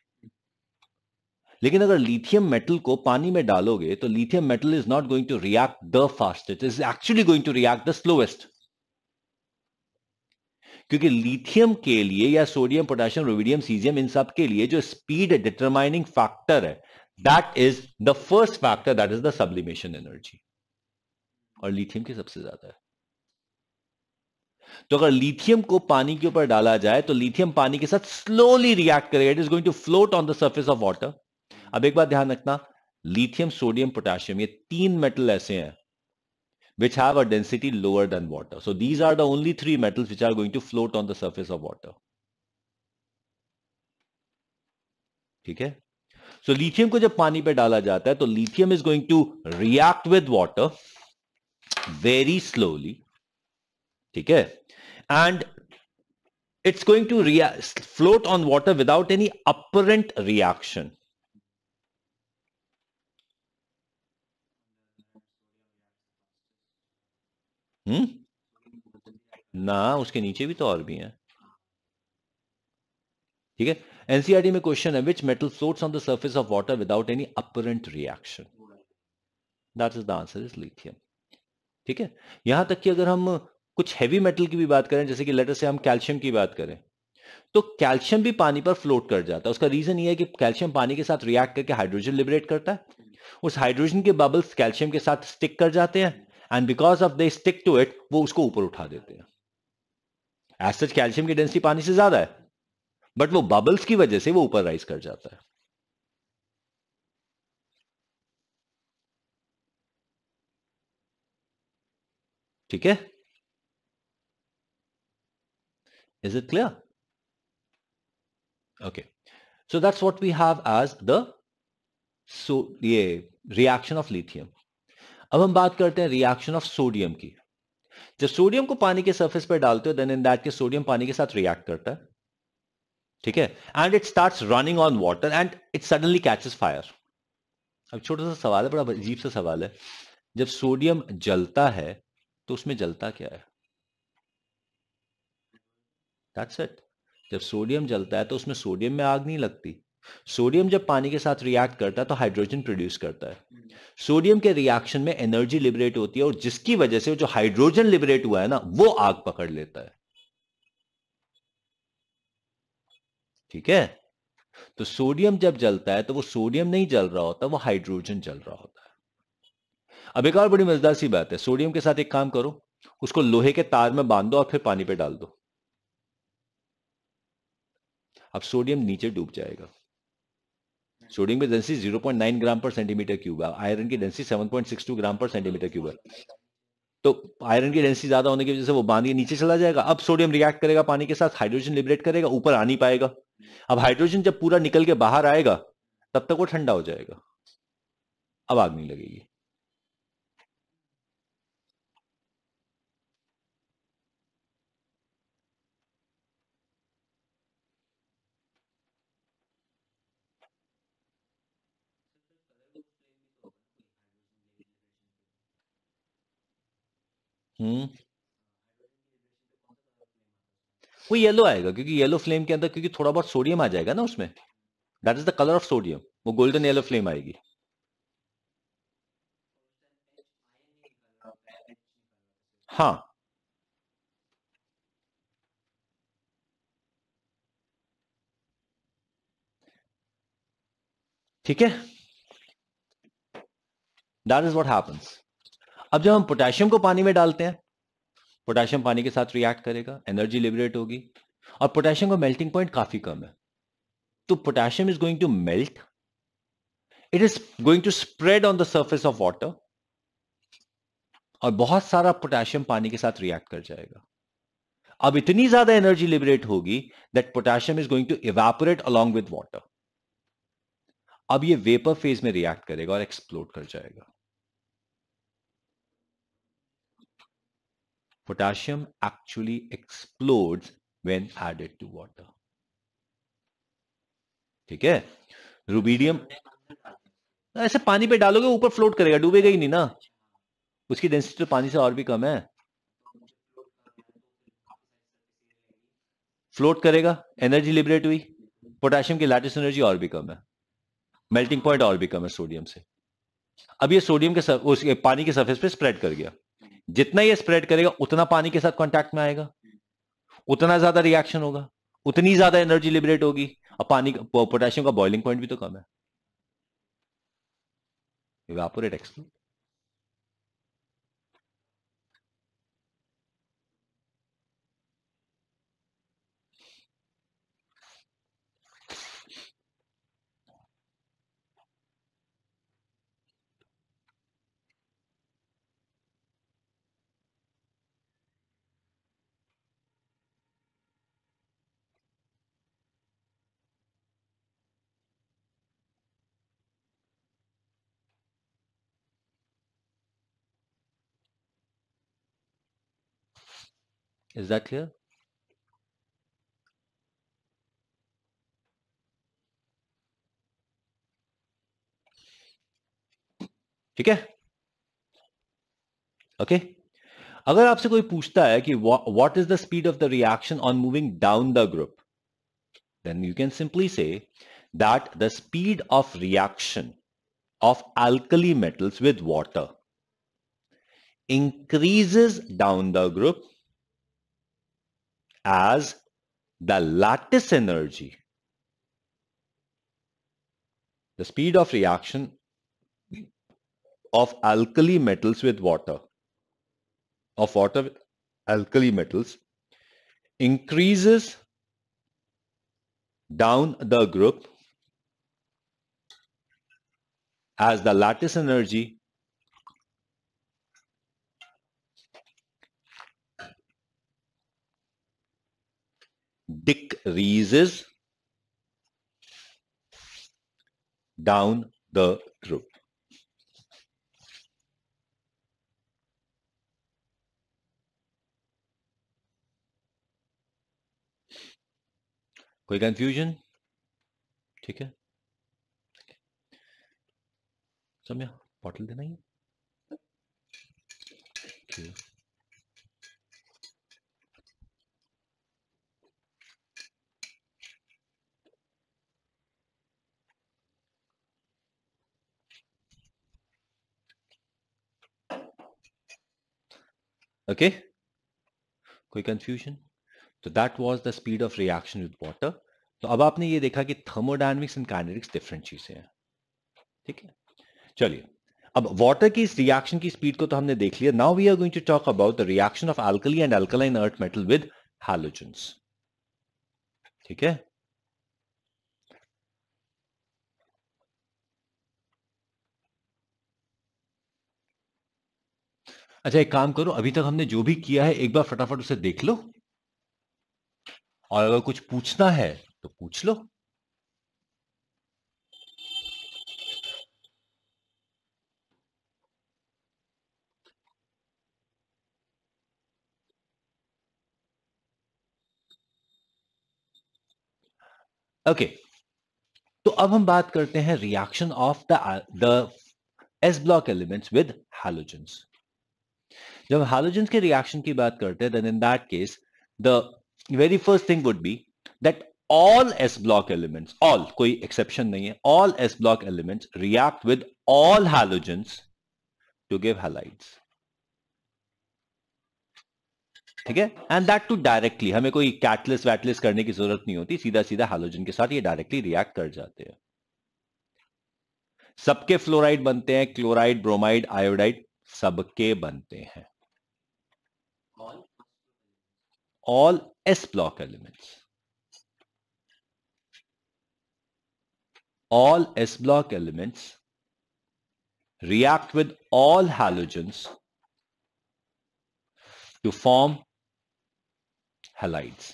लेकिन अगर लिथियम मेटल को पानी में डालोगे तो lithium metal is not going to react the fastest, it is actually going to react the slowest. क्योंकि लिथियम के लिए या सोडियम, पोटेशियम, रुबिडियम, सीजियम, इन सब के लिए जो स्पीड डिटरमाइनिंग फैक्टर है, that is the first factor, that is the sublimation energy, और लिथियम की सबसे ज्यादा है। तो अगर लिथियम को पानी के ऊपर डाला जाए तो लिथियम पानी के साथ स्लोली रिएक्ट करेगा, it is going to float on the surface of water. अब एक बात ध्यान रखना, लिथियम, सोडियम, पोटेशियम, ये 3 मेटल ऐसे हैं which have a density lower than water. So these are the only 3 metals which are going to float on the surface of water. ठीक है। सो लिथियम को जब पानी पे डाला जाता है तो lithium is going to react with water very slowly, ठीक है, and it's going to float on water without any apparent reaction. ना उसके नीचे भी तो और भी हैं, ठीक है। एनसीईआरटी में क्वेश्चन है, which metal floats on the surface of water without any apparent reaction? That is the answer is lithium, ठीक है। यहां तक कि अगर हम कुछ हैवी मेटल की भी बात करें, जैसे कि लेटर से हम कैल्शियम की बात करें, तो कैल्शियम भी पानी पर फ्लोट कर जाता है। उसका रीजन ये है कि कैल्शियम पानी के साथ रिएक्ट करके हाइड्रोजन लिबरेट करता है, उस हाइड्रोजन के बबल्स कैल्शियम के साथ स्टिक कर जाते हैं, and because of they stick to it, वो उसको ऊपर उठा देते हैं। एज सच कैल्शियम की डेंसिटी पानी से ज्यादा है, बट वो बबल्स की वजह से वो ऊपर राइज कर जाता है, ठीक है। Is it clear? Okay, so that's what we have as the ये रिएक्शन ऑफ लिथियम। अब हम बात करते हैं रिएक्शन ऑफ सोडियम की। जब सोडियम को पानी के सरफेस पर डालते हो, then in that case sodium पानी के साथ रिएक्ट करता है, ठीक है, and it starts running on water and it suddenly catches fire. अब छोटा सा सवाल है, बड़ा अजीब सा सवाल है, जब सोडियम जलता है तो उसमें जलता क्या है? That's it. जब सोडियम जलता है तो उसमें सोडियम में आग नहीं लगती, सोडियम जब पानी के साथ रिएक्ट करता है तो हाइड्रोजन प्रोड्यूस करता है। सोडियम के रिएक्शन में एनर्जी लिबरेट होती है और जिसकी वजह से जो हाइड्रोजन लिबरेट हुआ है ना वो आग पकड़ लेता है। ठीक है, तो सोडियम जब जलता है तो वो सोडियम नहीं जल रहा होता, वो हाइड्रोजन जल रहा होता है। अब एक और बड़ी मजेदार सी बात है, सोडियम के साथ एक काम करो, उसको लोहे के तार में बांध दो और फिर पानी पे डाल दो। अब सोडियम नीचे डूब जाएगा। सोडियम की डेंसिटी 0.9 ग्राम पर सेंटीमीटर क्यूब है, आयरन की डेंसिटी 7.62 ग्राम पर सेंटीमीटर क्यूब है। तो आयरन की डेंसिटी ज्यादा होने की वजह से वो बांध के नीचे चला जाएगा। अब सोडियम रिएक्ट करेगा पानी के साथ, हाइड्रोजन लिबरेट करेगा, ऊपर आ नहीं पाएगा। अब हाइड्रोजन जब पूरा निकल के बाहर आएगा तब तक वो ठंडा हो जाएगा, अब आग नहीं लगेगी। वो येलो आएगा क्योंकि येलो फ्लेम के अंदर क्योंकि थोड़ा बहुत सोडियम आ जाएगा ना उसमें, that is the colour of sodium, वो गोल्डन येलो फ्लेम आएगी। हाँ, ठीक है, दैट इज व्हाट हैपेंस। अब जब हम पोटेशियम को पानी में डालते हैं, पोटेशियम पानी के साथ रिएक्ट करेगा, एनर्जी लिबरेट होगी, और पोटेशियम का मेल्टिंग पॉइंट काफी कम है, तो potassium is going to melt, it is going to spread on the surface of water, और बहुत सारा पोटेशियम पानी के साथ रिएक्ट कर जाएगा। अब इतनी ज्यादा एनर्जी लिबरेट होगी that potassium is going to evaporate along with water. अब ये वेपर फेज में रिएक्ट करेगा और एक्सप्लोड कर जाएगा। Potassium actually explodes when added to water. ठीक है, रुबीडियम ऐसे पानी पे डालोगे ऊपर फ्लोट करेगा, डूबेगा ही नहीं ना, उसकी डेंसिटी तो पानी से और भी कम है। फ्लोट करेगा, एनर्जी लिबरेट हुई, पोटेशियम की लैटिस एनर्जी और भी कम है, मेल्टिंग पॉइंट और भी कम है सोडियम से। अब ये सोडियम के उस पानी के सरफेस पे स्प्रेड कर गया, जितना ये स्प्रेड करेगा उतना पानी के साथ कांटेक्ट में आएगा, उतना ज्यादा रिएक्शन होगा, उतनी ज्यादा एनर्जी लिबरेट होगी, और पानी पोटेशियम का बॉइलिंग पॉइंट भी तो कम है, evaporate explode. Is that clear? ठीक है, ओके। अगर आपसे कोई पूछता है कि what is the speed of the reaction on moving down the group, then you can simply say that the speed of reaction of alkali metals with water increases down the group as the lattice energy, the speed of reaction of alkali metals with water, of water alkali metals increases down the group as the lattice energy decreases down the group. कोई confusion? ठीक है, समझा? Bottle देना ही है। Okay, कोई confusion? तो that was the speed of reaction with water. तो अब आपने ये देखा कि थर्मोडायनेमिक्स एंड काइनेटिक्स डिफरेंट चीजें हैं. ठीक है, चलिए. अब वाटर की इस रिएक्शन की स्पीड को तो हमने देख लिया. Now we are going to talk about the reaction of alkali and alkaline earth metal with halogens. ठीक है. अच्छा, एक काम करो, अभी तक हमने जो भी किया है एक बार फटाफट उसे देख लो, और अगर कुछ पूछना है तो पूछ लो. ओके, तो अब हम बात करते हैं reaction of the S block elements with halogens. जब हैलोजेंस के रिएक्शन की बात करते हैं, then in that case the very first thing would be that all s block elements, all, कोई exception नहीं है, all s block elements react with all halogens to give halides. ठीक है, एंड दैट टू डायरेक्टली, हमें कोई catalyst वैटलिस्ट करने की जरूरत नहीं होती, सीधा सीधा हैलोजन के साथ ये डायरेक्टली रिएक्ट कर जाते हैं. सबके फ्लोराइड बनते हैं, क्लोराइड, ब्रोमाइड, आयोडाइड सबके बनते हैं. All S block elements, all S block elements react with all halogens to form halides.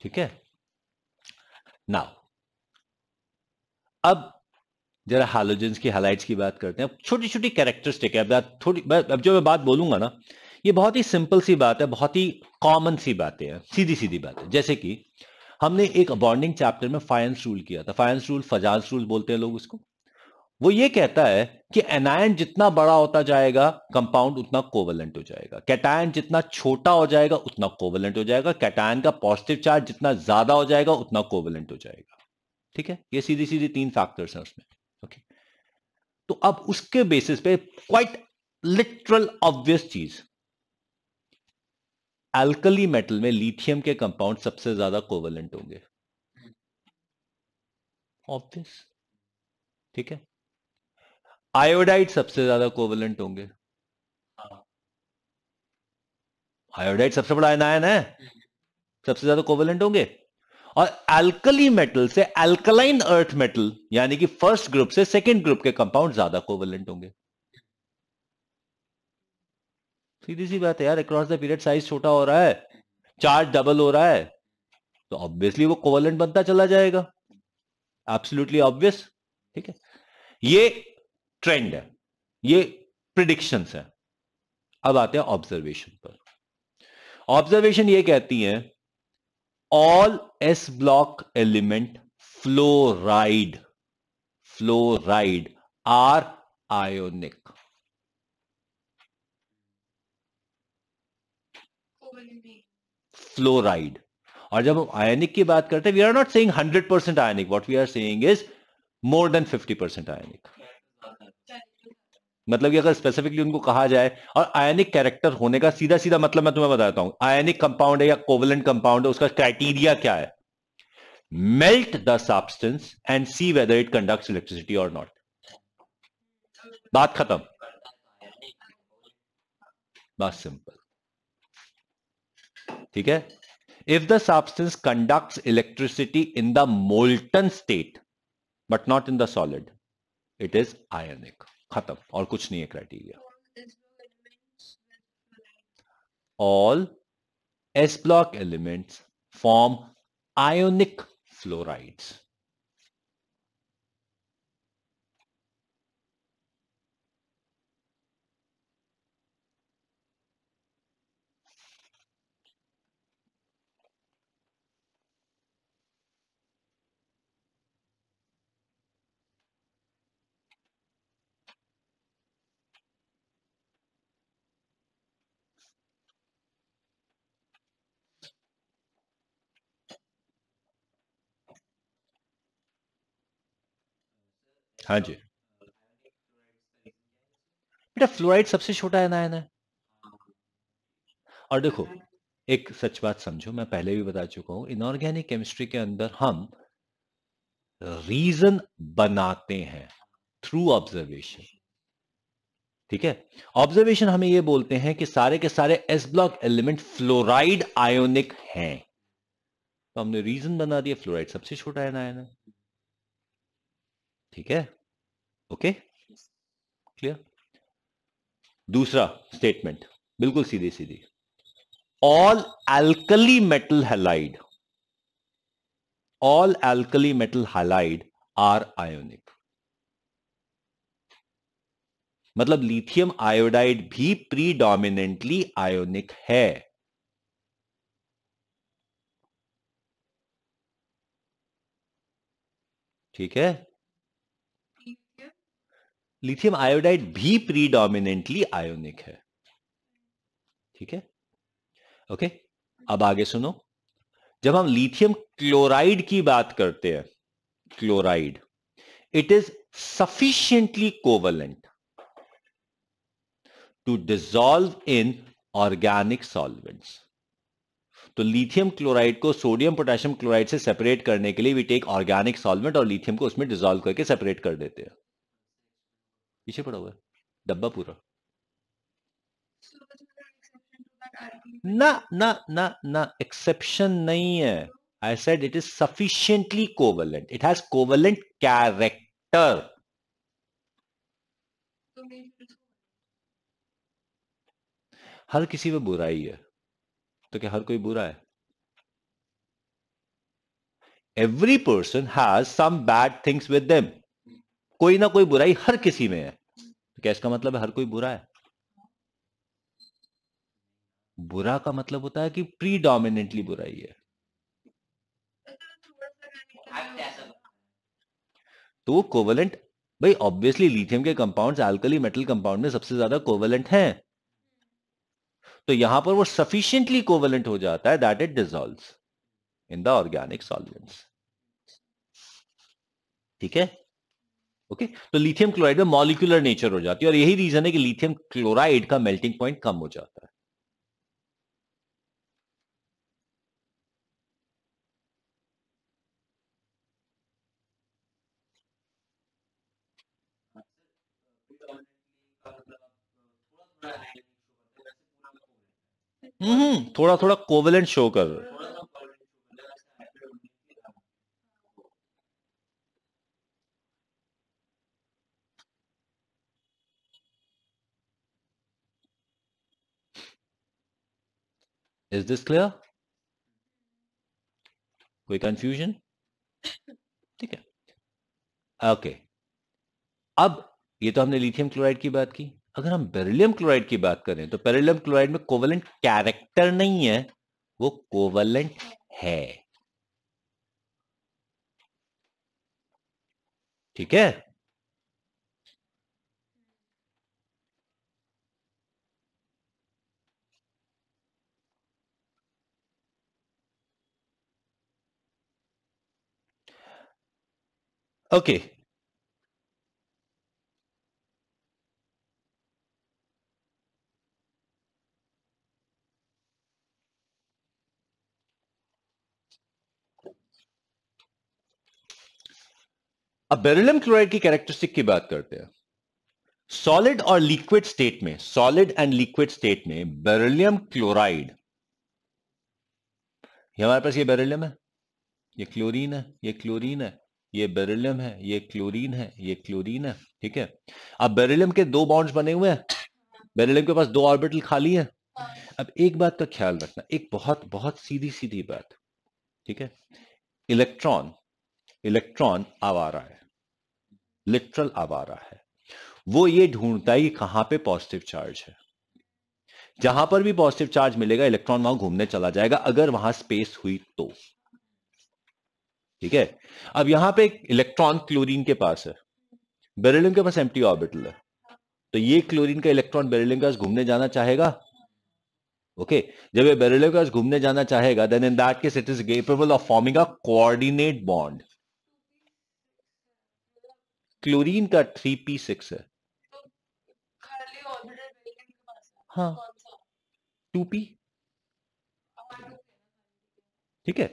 ठीक है. नाउ अब जरा हालोजेंस की हाइलाइट्स की बात करते हैं. छोटी छोटी कैरेक्टरिस्टिक है. अब जो मैं बात बोलूंगा ना, ये बहुत ही सिंपल सी बात है, बहुत ही कॉमन सी बातें हैं, सीधी सीधी बातें. जैसे कि हमने एक बॉन्डिंग चैप्टर में फायंस रूल किया था. फायंस रूल, फजाल्स रूल बोलते हैं लोग उसको. वो ये कहता है कि एनायन जितना बड़ा होता जाएगा कंपाउंड उतना कोवेलेंट हो जाएगा, कैटायन जितना छोटा हो जाएगा उतना कोवेलेंट हो जाएगा, कैटायन का पॉजिटिव चार्ज जितना ज्यादा हो जाएगा उतना कोवेलेंट हो जाएगा. ठीक है, ये सीधी सीधी 3 फैक्टर्स हैं उसमें. ओके, तो अब उसके बेसिस पे क्वाइट लिटरल ऑब्वियस चीज, अल्कली मेटल में लिथियम के कंपाउंड सबसे ज्यादा कोवेलेंट होंगे. ऑब्वियस. ठीक है, आयोडाइड सबसे ज्यादा कोवेलेंट होंगे. आयोडाइड सबसे बड़ा एनायन है, सबसे ज्यादा कोवेलेंट होंगे. और अल्कली मेटल से अल्कलाइन अर्थ मेटल यानी कि फर्स्ट ग्रुप से सेकंड ग्रुप के कंपाउंड ज्यादा कोवेलेंट होंगे. सीधी सी बात है यार, अक्रॉस द पीरियड साइज छोटा हो रहा है, चार्ज डबल हो रहा है, तो ऑब्वियसली वो कोवेलेंट बनता चला जाएगा. Absolutely obvious. ठीक है, ये ट्रेंड है, ये प्रिडिक्शंस है. अब आते हैं ऑब्जर्वेशन पर. ऑब्जर्वेशन ये कहती है all S block element fluoride are ionic. Fluoride. और जब हम आयनिक की बात करते हैं, we are not saying 100% ionic, what we are saying is more than 50% ionic. मतलब कि अगर स्पेसिफिकली उनको कहा जाए, और आयनिक कैरेक्टर होने का सीधा सीधा मतलब मैं तुम्हें बताता हूं, आयनिक कंपाउंड है या कोवेलेंट कंपाउंड है, उसका क्राइटेरिया क्या है? Melt the substance and see whether it conducts electricity और नॉट. बात खत्म. बात सिंपल. ठीक है, if the substance conducts electricity in the molten state but not in the solid, it is ionic. खत्म, और कुछ नहीं है criteria. all S block elements form ionic fluorides. हाँ जी बेटा, फ्लोराइड सबसे छोटा आयन है। और देखो, एक सच बात समझो, मैं पहले भी बता चुका हूं, इनऑर्गेनिक केमिस्ट्री के अंदर हम रीजन बनाते हैं थ्रू ऑब्जर्वेशन। ठीक है, ऑब्जर्वेशन हमें यह बोलते हैं कि सारे के सारे S block element fluoride ionic हैं, तो हमने रीजन बना दिया फ्लोराइड सबसे छोटा आयन है। ठीक है, ओके, क्लियर। दूसरा स्टेटमेंट बिल्कुल सीधी सीधी, all alkali metal halide, all alkali metal halide are ionic। मतलब लिथियम आयोडाइड भी प्रीडोमिनेंटली आयोनिक है। ठीक है, लिथियम आयोडाइड भी प्रीडोमिनेंटली आयोनिक है। ठीक है, ओके। अब आगे सुनो, जब हम लिथियम क्लोराइड की बात करते हैं, chloride, it is sufficiently covalent to dissolve in organic solvents. तो लिथियम क्लोराइड को सोडियम पोटेशियम क्लोराइड से सेपरेट करने के लिए वी टेक ऑर्गेनिक सॉल्वेंट और लिथियम को उसमें डिसॉल्व करके सेपरेट कर देते हैं। पीछे पड़ा हुआ है डब्बा पूरा। ना ना ना ना, एक्सेप्शन नहीं है। I said it is sufficiently covalent, it has covalent character. हर किसी में बुराई है, तो क्या हर कोई बुरा है? Every person has some bad things with them. कोई ना कोई बुराई हर किसी में है, तो क्या इसका मतलब है हर कोई बुरा है? बुरा का मतलब होता है कि प्रीडोमिनेंटली बुराई है, तो वो कोवलेंट। भाई ऑब्वियसली लिथियम के कंपाउंड्स अल्कली मेटल कंपाउंड में सबसे ज्यादा कोवलेंट हैं, तो यहां पर वो सफिशिएंटली कोवलेंट हो जाता है that it dissolves in the organic solvents. ठीक है, ओके। तो लिथियम क्लोराइड में मॉलिक्यूलर नेचर हो जाती है, और यही रीजन है कि लिथियम क्लोराइड का मेल्टिंग पॉइंट कम हो जाता है। थोड़ा थोड़ा कोवलेंट शो कर रहे हैं। Is this clear? कोई कंफ्यूजन? ठीक है, ओके। अब ये तो हमने लिथियम क्लोराइड की बात की। अगर हम बेरिलियम क्लोराइड की बात करें, तो बेरिलियम क्लोराइड में कोवलेंट कैरेक्टर नहीं है, वो कोवलेंट है। ठीक है, ओके। अब बेरिलियम क्लोराइड की कैरेक्टरिस्टिक की बात करते हैं। सॉलिड और लिक्विड स्टेट में, सॉलिड एंड लिक्विड स्टेट में बेरिलियम क्लोराइड, हमारे पास ये बेरिलियम है, ये क्लोरीन है, ये क्लोरीन है, ये बेरिलियम है, ये क्लोरीन है, ये क्लोरीन है। ठीक है, अब बेरिलियम के दो बॉन्ड्स बने हुए हैं, बेरिलियम के पास दो ऑर्बिटल खाली है। अब एक बात का ख्याल रखना, एक बहुत बहुत सीधी सीधी बात। ठीक है, इलेक्ट्रॉन, इलेक्ट्रॉन आवारा है, लिटरल आवारा है। वो ये ढूंढता है कि कहां पे पॉजिटिव चार्ज है। जहां पर भी पॉजिटिव चार्ज मिलेगा इलेक्ट्रॉन वहां घूमने चला जाएगा, अगर वहां स्पेस हुई तो। ठीक है, अब यहां पे एक इलेक्ट्रॉन क्लोरीन के पास है, बेरिलियम के पास एम्प्टी ऑर्बिटल है, तो ये क्लोरीन का इलेक्ट्रॉन बेरिलियम के पास घूमने जाना चाहेगा। ओके, जब ये बेरिलियम के पास घूमने जाना चाहेगा, then in that case it is capable of forming a coordinate bond. Chlorine का 3p6 है। तो खाली ऑर्बिटल बेरिलियम के पास है। हाँ, कौन सा? 2p। हाँ, ठीक है,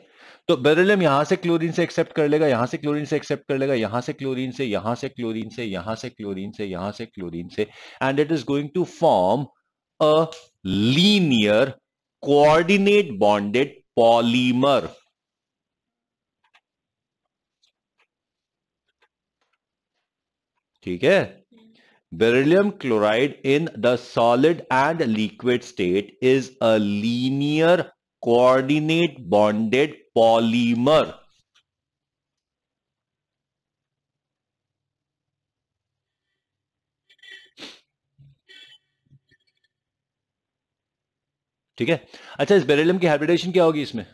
तो बेरिलियम यहां से क्लोरीन से एक्सेप्ट कर लेगा, यहां से क्लोरीन से एक्सेप्ट कर लेगा, यहां से क्लोरीन से, यहां से क्लोरीन से, यहां से क्लोरीन से, यहां से क्लोरीन से, and it is going to form a linear coordinate bonded polymer. ठीक है, beryllium chloride in the solid and liquid state is a linear coordinate bonded polymer। ठीक है, अच्छा, इस बेरिलियम की हाइब्रिडेशन क्या होगी इसमें?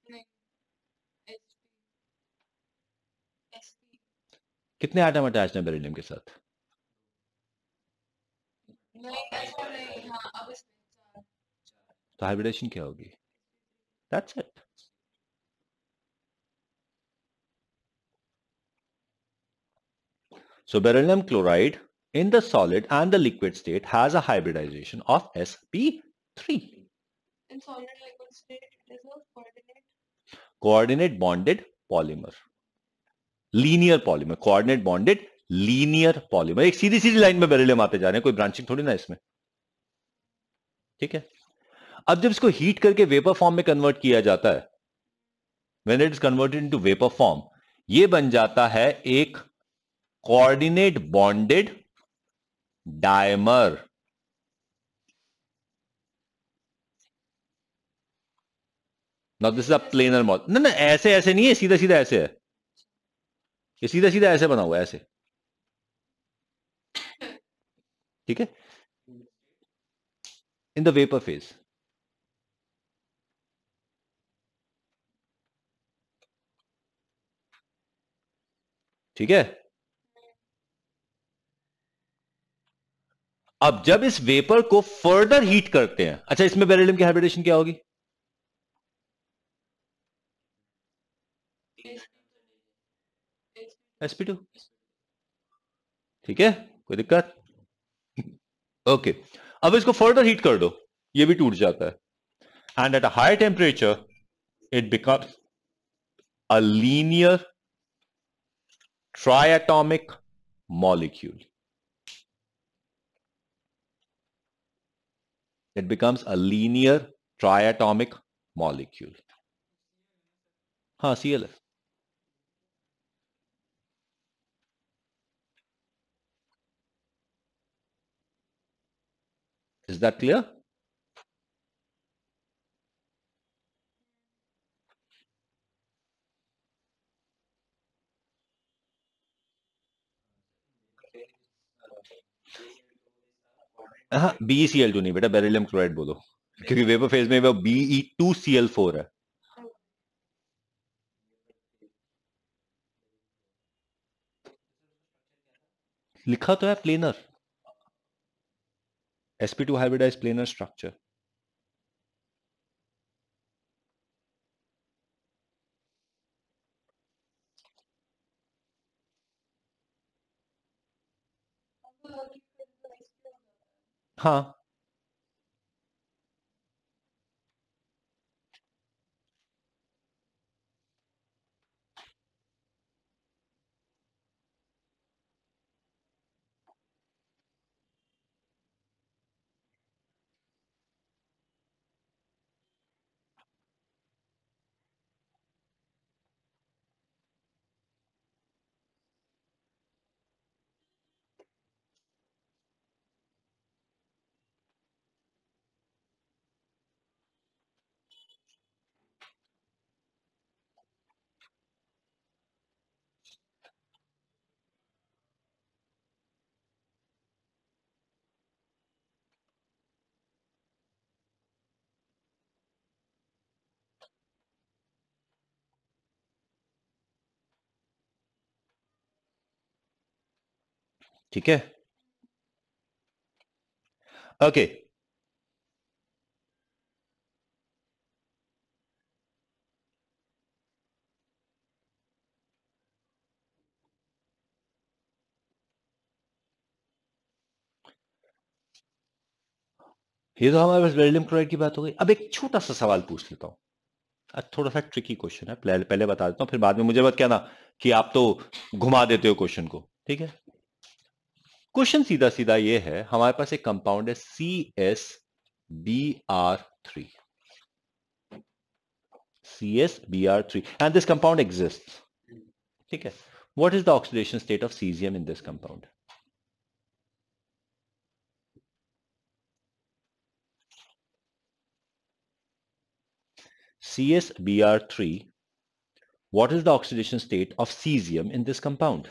नहीं, SP कितने एटम अटैच हैं बेरिलियम के साथ? नहीं, ऐसा नहीं। हाँ, अब इसमें तो हाइब्रिडेशन क्या होगी? That's it. So beryllium chloride in the solid and the liquid state has a hybridization of sp3, in solid liquid state it is a coordinate bonded polymer, linear polymer, coordinate bonded linear polymer. एक सीधी सीधी line में beryllium आते जा रहे हैं, कोई branching थोड़ी ना इसमें। ठीक है, अब जब इसको हीट करके वेपर फॉर्म में कन्वर्ट किया जाता है, when it is converted into vapour form, ये बन जाता है एक coordinate bonded dimer. Now this is a planar model. ना ना, ऐसे ऐसे नहीं है, सीधा सीधा ऐसे है, ये सीधा सीधा ऐसे बना हुआ है, ऐसे। ठीक है, इन द वेपर फेज। ठीक है, अब जब इस वेपर को फर्दर हीट करते हैं, अच्छा, इसमें बेरिलियम की हाइब्रिडेशन क्या होगी? sp2। ठीक है, कोई दिक्कत? ओके, अब इसको फर्दर हीट कर दो, ये भी टूट जाता है, and at a high temperature it becomes a linear triatomic molecule। It becomes a linear triatomic molecule। हाँ, Cl है। Is that clear? हाँ, BeCl2 नहीं बेटा, बेरिलियम क्लोराइड बोलो, क्योंकि वेपर फेज में वो Be2Cl4 है। लिखा तो है planar, sp2 hybridized planar structure। हाँ, ठीक है, ओके। ये तो हमारे पास बेरिलियम क्लोराइड की बात हो गई। अब एक छोटा सा सवाल पूछ लेता हूं, थोड़ा सा ट्रिकी क्वेश्चन है, पहले बता देता हूं, फिर बाद में मुझे मत कहना कि आप तो घुमा देते हो क्वेश्चन को, ठीक है। क्वेश्चन सीधा सीधा ये है, हमारे पास एक कंपाउंड है CsBr3, CsBr3 and this compound exists, ठीक है। What is the oxidation state of cesium in this compound? CsBr3, what is the oxidation state of cesium in this compound?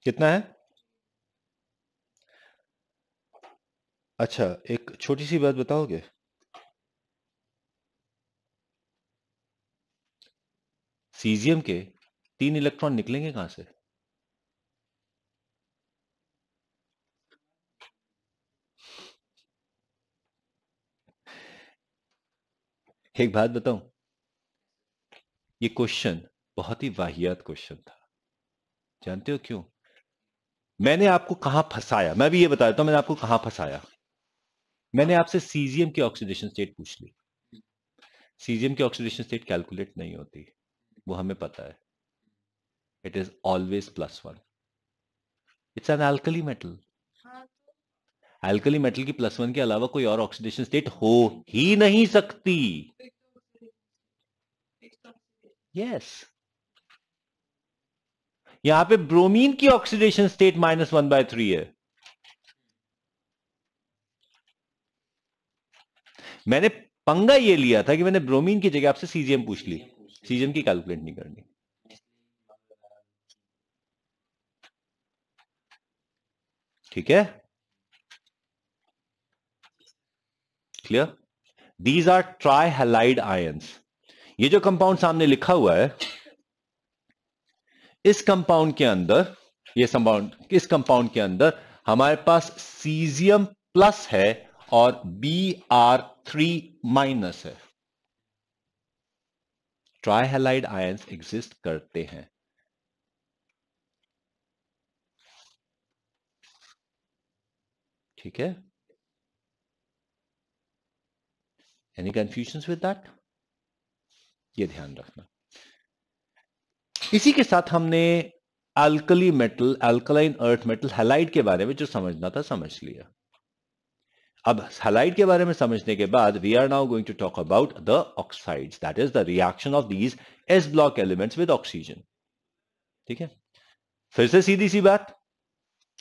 कितना है? अच्छा, एक छोटी सी बात बताओगे, सीजियम के 3 इलेक्ट्रॉन निकलेंगे कहां से? एक बात बताऊं, ये क्वेश्चन बहुत ही वाहियात क्वेश्चन था। जानते हो क्यों? मैंने आपको कहां फंसाया, मैं भी ये बता देता हूं मैंने आपको कहां फंसाया। मैंने आपसे सीजियम की ऑक्सीडेशन स्टेट पूछ ली। सीजियम की ऑक्सीडेशन स्टेट कैलकुलेट नहीं होती, वो हमें पता है। It is always +1। It's an alkali metal. हाँ एल्कली मेटल की +1 के अलावा कोई और ऑक्सीडेशन स्टेट हो ही नहीं सकती। यस, यहां पे ब्रोमीन की ऑक्सीडेशन स्टेट -1/3 है। मैंने पंगा ये लिया था कि मैंने ब्रोमीन की जगह आपसे सीजियम पूछ ली, सीजियम की कैलकुलेट नहीं करनी। ठीक है, clear? These are trihalide ions. ये जो कंपाउंड सामने लिखा हुआ है, इस कंपाउंड के अंदर, इस कंपाउंड के अंदर हमारे पास सीजियम प्लस है और Br3- है। ट्राइहैलाइड आयंस एग्जिस्ट करते हैं। ठीक है, एनी कंफ्यूजन विद दैट? ये ध्यान रखना। इसी के साथ हमने alkali metal, alkaline earth metal halide के बारे में जो समझना था समझ लिया। अब हैलाइड के बारे में समझने के बाद we are now going to talk about the oxides, that is the reaction of these S block elements with oxygen. ठीक है, फिर से सीधी सी बात,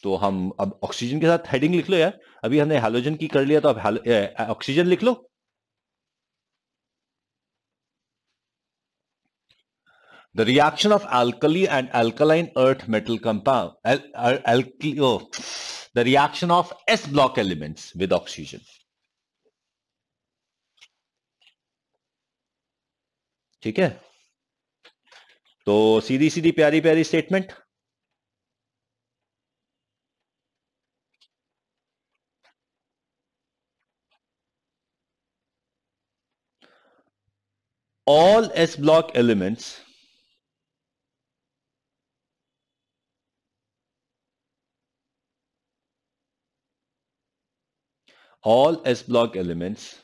तो हम अब ऑक्सीजन के साथ हेडिंग लिख लो यार। अभी हमने हैलोजन की कर लिया, तो अब ऑक्सीजन लिख लो। The reaction of alkali and alkaline earth metal compound, the reaction of S block elements with oxygen. ठीक है, तो सीधी सीधी प्यारी प्यारी statement, all S block elements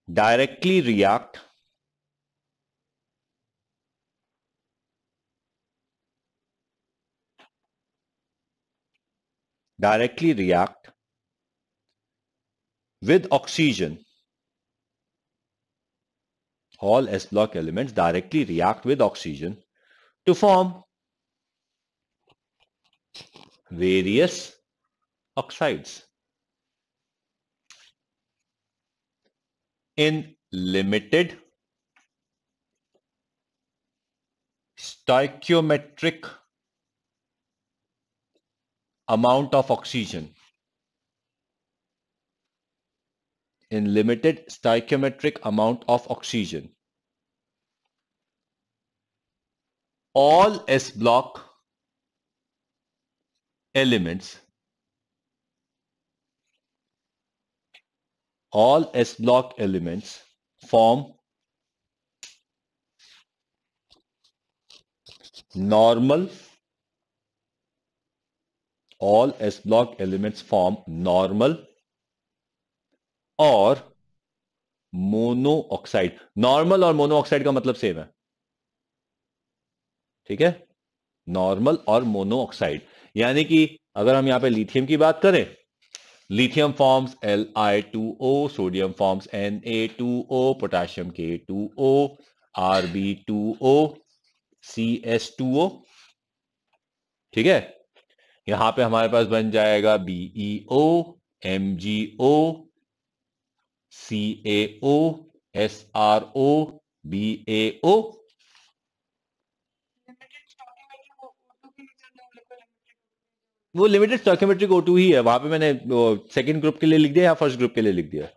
directly react with oxygen. All S block elements directly react with oxygen to form various oxides in limited stoichiometric amount of oxygen. in limited stoichiometric amount of oxygen, all S block elements form normal, all S block elements form normal और mono oxide. Normal और mono oxide का मतलब same है, ठीक है. Normal और mono oxide, यानी कि अगर हम यहां पे लिथियम की बात करें, lithium forms Li2O, sodium forms Na2O, potassium K2O, Rb2O, CS2O, ठीक है. यहां पे हमारे पास बन जाएगा BeO, MgO, CaO, SrO, BaO. वो लिमिटेड स्टोइकियोमेट्रिक O2 ही है. वहां पे मैंने सेकंड ग्रुप के लिए लिख दिया या फर्स्ट ग्रुप के लिए लिख दिया,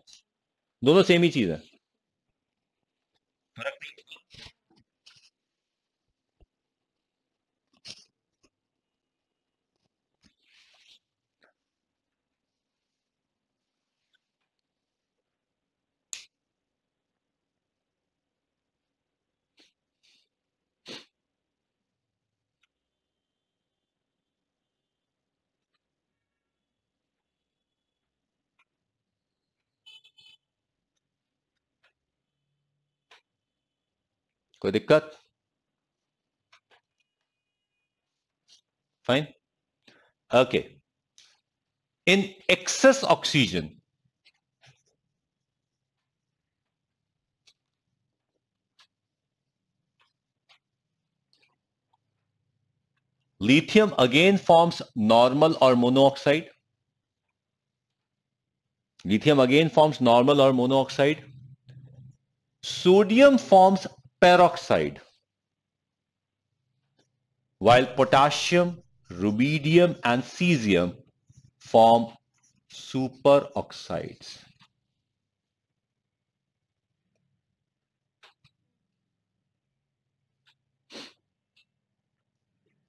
दोनों सेम ही चीज है, फर्क नहीं. कोई दिक्कत? Fine. Okay. In excess oxygen, lithium again forms normal or monoxide. Sodium forms peroxide, while potassium, rubidium and cesium form superoxides.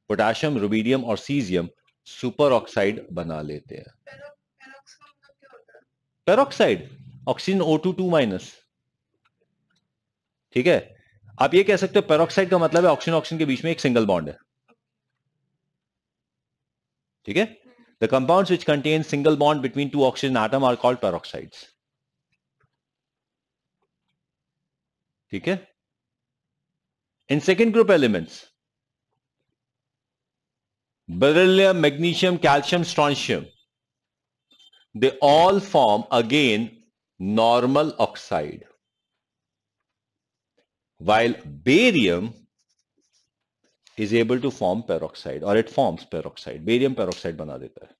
Potassium, rubidium और सीजियम सुपर ऑक्साइड बना लेते हैं. पेरोक्साइड ऑक्सीजन O2 माइनस, ठीक है. आप ये कह सकते हो पेरोक्साइड का मतलब है ऑक्सीजन ऑक्सीजन के बीच में एक सिंगल बॉन्ड है, ठीक है. The compounds which contain single bond between two oxygen atom are called peroxides, ठीक है. In second group elements beryllium, magnesium, calcium, strontium, they all form again normal oxide, while barium is able to form peroxide, or it forms peroxide. Barium peroxide बना देता है.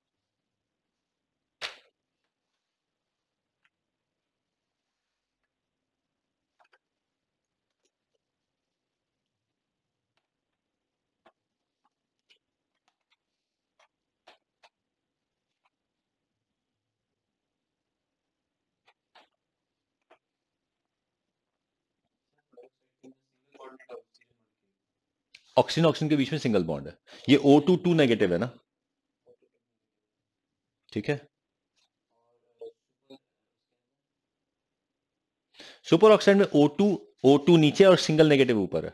Oxygen oxygen के बीच में single bond है. ये O2 negative है ना, ठीक है. सुपर ऑक्साइड में O2 नीचे और सिंगल नेगेटिव ऊपर है,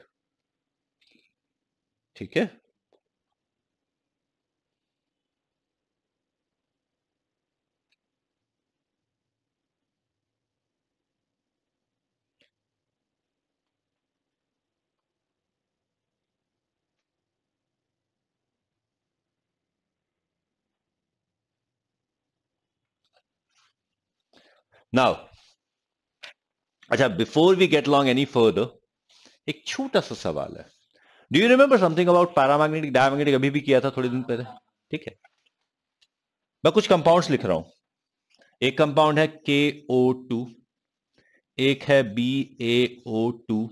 ठीक है. नाउ अच्छा, before we get long any further, एक छोटा सा सवाल है. Do you remember something about paramagnetic diamagnetic? अभी भी किया था थोड़े दिन पहले, ठीक है. मैं कुछ कंपाउंड्स लिख रहा हूं. एक कंपाउंड है KO2, एक है BaO2,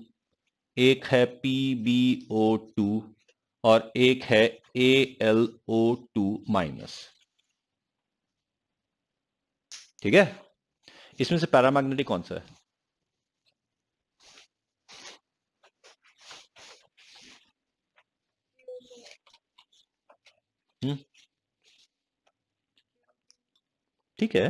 एक है PbO2 और एक है AlO2 माइनस, ठीक है. इसमें से पैरामैग्नेटिक कौन सा है? ठीक है,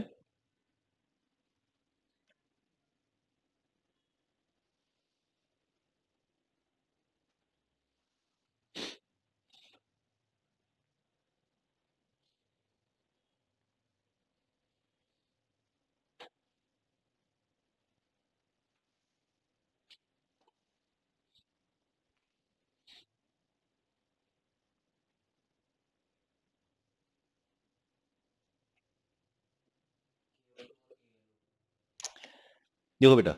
देखो बेटा,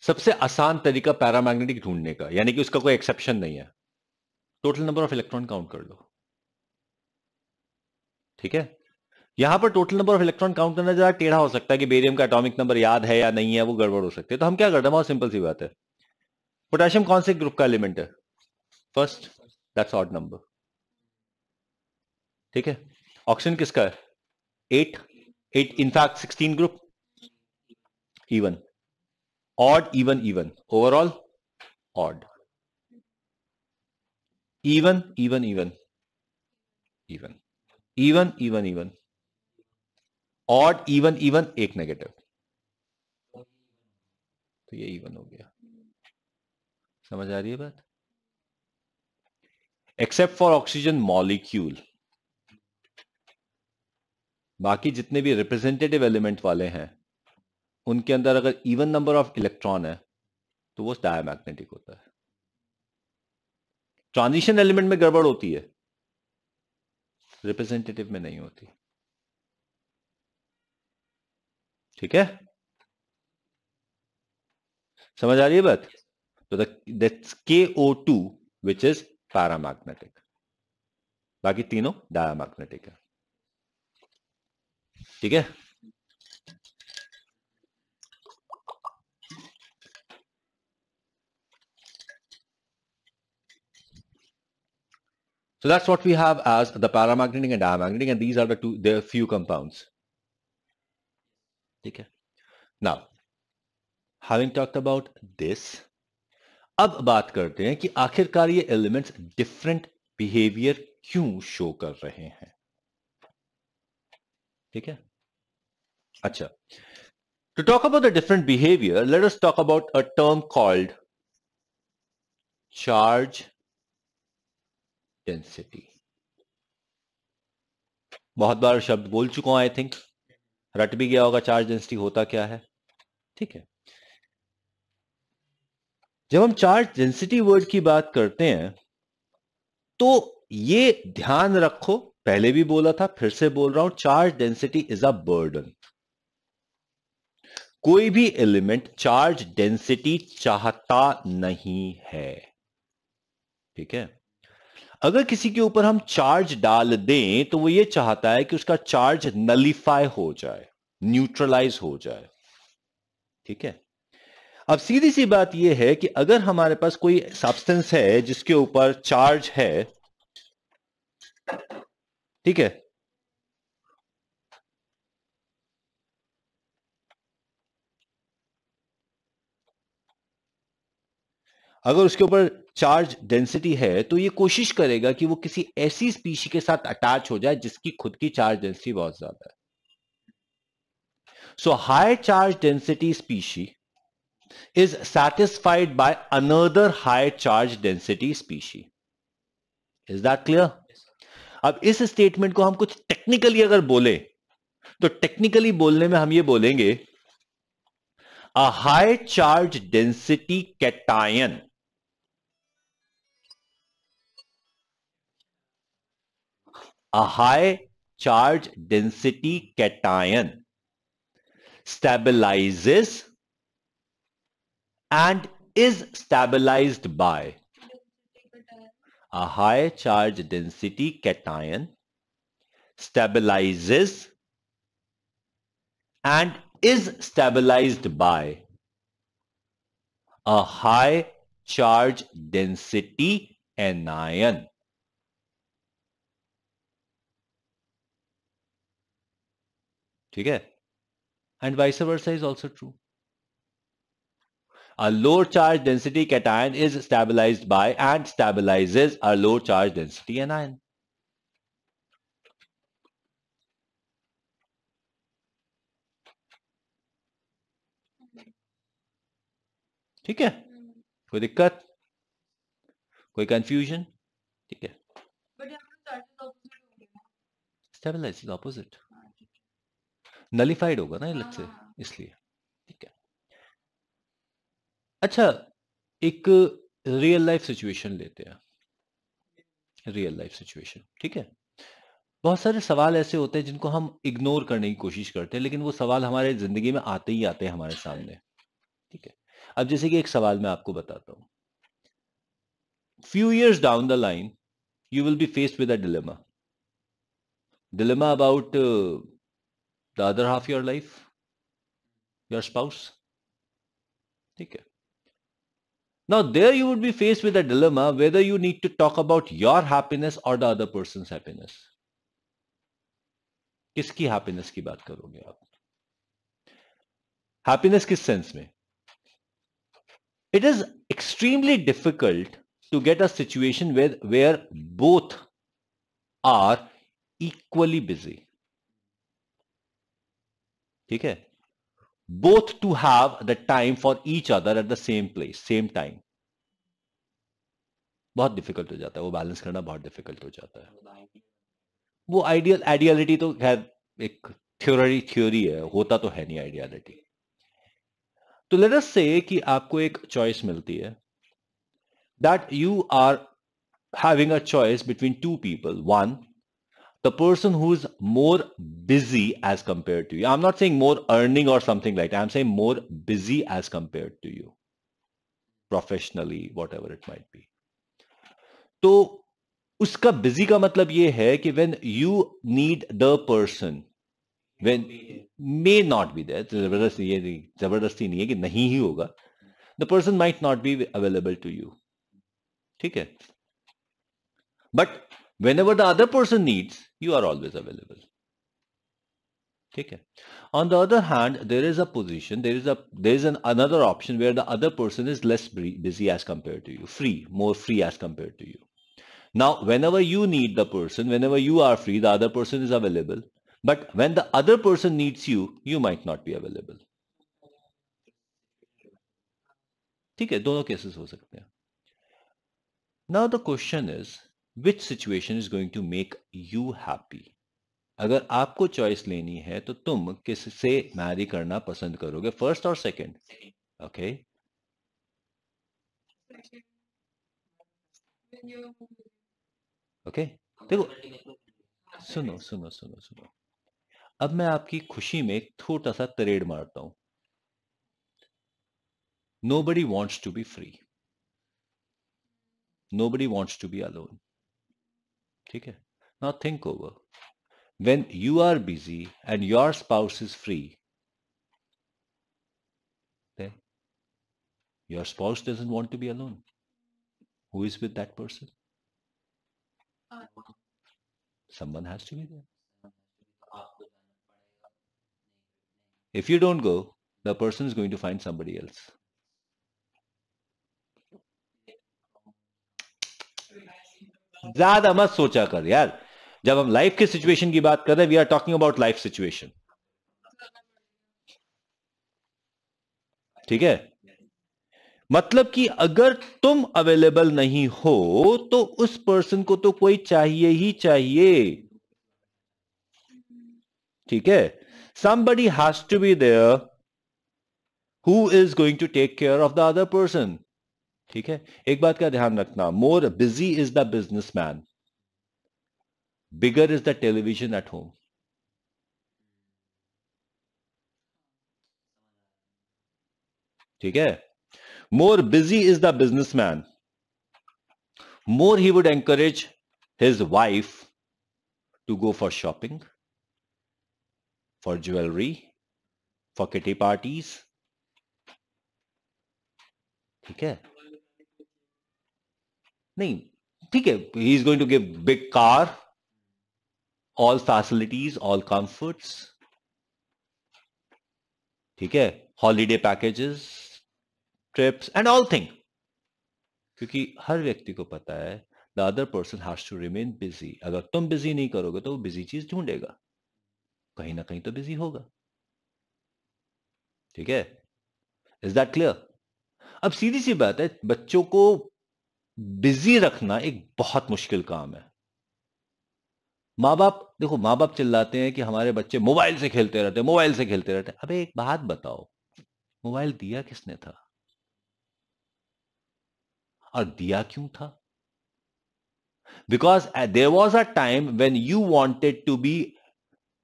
सबसे आसान तरीका पैरामैग्नेटिक ढूंढने का, यानी कि उसका कोई एक्सेप्शन नहीं है, total number of electron count कर लो। ठीक है, यहां पर total number of electron count करना जरा टेढ़ा हो सकता है कि बेरियम का एटॉमिक नंबर याद है या नहीं है, वो गड़बड़ हो सकती है। तो हम क्या करते हैं, बहुत सिंपल सी बात है, पोटेशियम कौन से ग्रुप का एलिमेंट है? First, that's odd number. ठीक है, ऑक्सीजन किसका है? 8, 8 in fact 16 group, even, odd even even, overall odd, even even even even, even even even, odd even even, एक नेगेटिव, तो ये इवन हो गया। समझ आ रही है बात? एक्सेप्ट फॉर ऑक्सीजन मॉलिक्यूल, बाकी जितने भी रिप्रेजेंटेटिव एलिमेंट वाले हैं उनके अंदर अगर इवन नंबर ऑफ इलेक्ट्रॉन है तो वो डायमैग्नेटिक होता है। ट्रांजिशन एलिमेंट में गड़बड़ होती है, रिप्रेजेंटेटिव में नहीं होती। ठीक है, समझ आ रही है बात? तो that's KO2 which is paramagnetic, बाकी तीनों डायमैग्नेटिक है। ठीक है, so that's what we have as the paramagnetic and diamagnetic, and these are the two, there are few compounds. ठीक है, now having talked about this, अब बात करते हैं कि आखिरकार ये एलिमेंट्स डिफरेंट बिहेवियर क्यों शो कर रहे हैं। ठीक है, अच्छा, to talk about the different behavior, let us talk about a term called charge density. बहुत बार शब्द बोल चुका हूं, आई थिंक रट भी गया होगा चार्ज डेंसिटी होता क्या है। ठीक है, जब हम चार्ज डेंसिटी वर्ड की बात करते हैं तो ये ध्यान रखो, पहले भी बोला था फिर से बोल रहा हूं, charge density is a burden. कोई भी एलिमेंट चार्ज डेंसिटी चाहता नहीं है। ठीक है, अगर किसी के ऊपर हम चार्ज डाल दें तो वो ये चाहता है कि उसका चार्ज नलिफाई हो जाए, न्यूट्रलाइज हो जाए। ठीक है, अब सीधी सी बात यह है कि अगर हमारे पास कोई सब्सटेंस है जिसके ऊपर चार्ज है, ठीक है, अगर उसके ऊपर चार्ज डेंसिटी है तो ये कोशिश करेगा कि वो किसी ऐसी स्पीशी के साथ अटैच हो जाए जिसकी खुद की चार्ज डेंसिटी बहुत ज्यादा है। So high charge density species is satisfied by another high charge density species. Is that clear? अब इस स्टेटमेंट को हम कुछ टेक्निकली अगर बोले तो टेक्निकली बोलने में हम ये बोलेंगे a high charge density cation stabilizes and is stabilized by a high charge density cation stabilizes and is stabilized by a high charge density anion. ठीक है, and vice versa is also true. A low charge density cation is stabilized by and stabilizes a low charge density anion. ठीक है, कोई दिक्कत, कोई confusion? ठीक है, stabilise is opposite, nullified होगा ना अलग से, इसलिए। ठीक है, अच्छा एक रियल लाइफ सिचुएशन लेते हैं, रियल लाइफ सिचुएशन। ठीक है, बहुत सारे सवाल ऐसे होते हैं जिनको हम इग्नोर करने की कोशिश करते हैं, लेकिन वो सवाल हमारे जिंदगी में आते ही आते हैं हमारे सामने। ठीक है, अब जैसे कि एक सवाल मैं आपको बताता हूं। Few years down the line, you will be faced with a dilemma. Dilemma about the other half of your life, your spouse. ठीक है, now there you would be faced with a dilemma whether you need to talk about your happiness or the other person's happiness. किसकी happiness की बात करोगे आप? Happiness किस sense में? It is extremely difficult to get a situation where both are equally busy. ठीक है, both to have the time for each other at the same place, same time. बहुत डिफिकल्ट हो जाता है, वो बैलेंस करना बहुत डिफिकल्ट हो जाता है। वो आइडियलिटी तो खैर एक थ्योरी है, होता तो है नहीं आइडियलिटी। तो लेट अस से कि आपको एक चॉइस मिलती है, that you are having a choice between two people. One, the person who's more busy as compared to you. I'm not saying more earning or something like that. I'm saying more busy as compared to you. Professionally, whatever it might be. तो उसका busy का मतलब ये है कि when you need the person, when may not be there, जबरदस्ती नहीं है कि नहीं ही होगा, the person might not be available to you. ठीक है, but whenever the other person needs, you are always available. ठीक है, on the other hand, there is a position, there is another option where the other person is less busy as compared to you, more free as compared to you. Now whenever you need the person, whenever you are free, the other person is available, but when the other person needs you, you might not be available. ठीक है, दोनों cases हो सकते हैं। Now the question is, which situation is going to make you happy? अगर आपको choice लेनी है तो तुम किससे मैरी करना पसंद करोगे, फर्स्ट और सेकंड? ओके, ओके, देखो, सुनो सुनो सुनो सुनो, अब मैं आपकी खुशी में एक छोटा सा तरेड़ मारता हूं। Nobody wants to be free. Nobody wants to be alone. ठीक है, now think over. When you are busy and your spouse is free, then your spouse doesn't want to be alone. Who is with that person? Someone has to be there. If you don't go, the person is going to find somebody else. ज्यादा मत सोचा कर यार, जब हम life के situation की बात कर रहे हैं, we are talking about life situation. ठीक है, मतलब कि अगर तुम अवेलेबल नहीं हो तो उस पर्सन को तो कोई चाहिए ही चाहिए। ठीक है, somebody has to be there who is going to take care of the other person. ठीक है, एक बात का ध्यान रखना, more busy is the businessman, bigger is the television at home. ठीक है, more busy is the businessman, more he would encourage his wife to go for shopping, for jewelry, for kitty parties. ठीक है, नहीं, ठीक है, he is going to give big car, all facilities, all comforts. ठीक है, holiday packages, trips and all thing, क्योंकि हर व्यक्ति को पता है the other person has to remain busy. अगर तुम बिजी नहीं करोगे तो वो बिजी चीज ढूंढेगा, कहीं ना कहीं तो बिजी होगा। ठीक है, इज दैट क्लियर? अब सीधी सी बात है, बच्चों को बिजी रखना एक बहुत मुश्किल काम है। माँ बाप, देखो माँ बाप चिल्लाते हैं कि हमारे बच्चे मोबाइल से खेलते रहते हैं, मोबाइल से खेलते रहते हैं। अबे एक बात बताओ, मोबाइल दिया किसने था और दिया क्यों था? Because there was a time when you wanted to be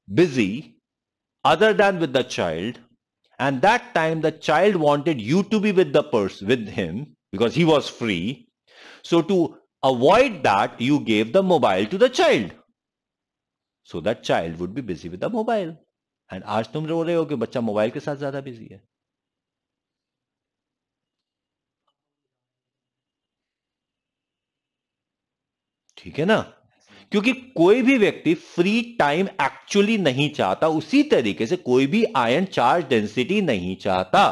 busy other than with the child, and that time the child wanted you to be with the person, with him, because he was free. So to avoid that, you gave the mobile to the child, so that child would be busy with the mobile. And आज तुम रो रहे हो कि बच्चा mobile के साथ ज्यादा busy है। ठीक है ना? क्योंकि कोई भी व्यक्ति फ्री टाइम एक्चुअली नहीं चाहता, उसी तरीके से कोई भी आयन चार्ज डेंसिटी नहीं चाहता।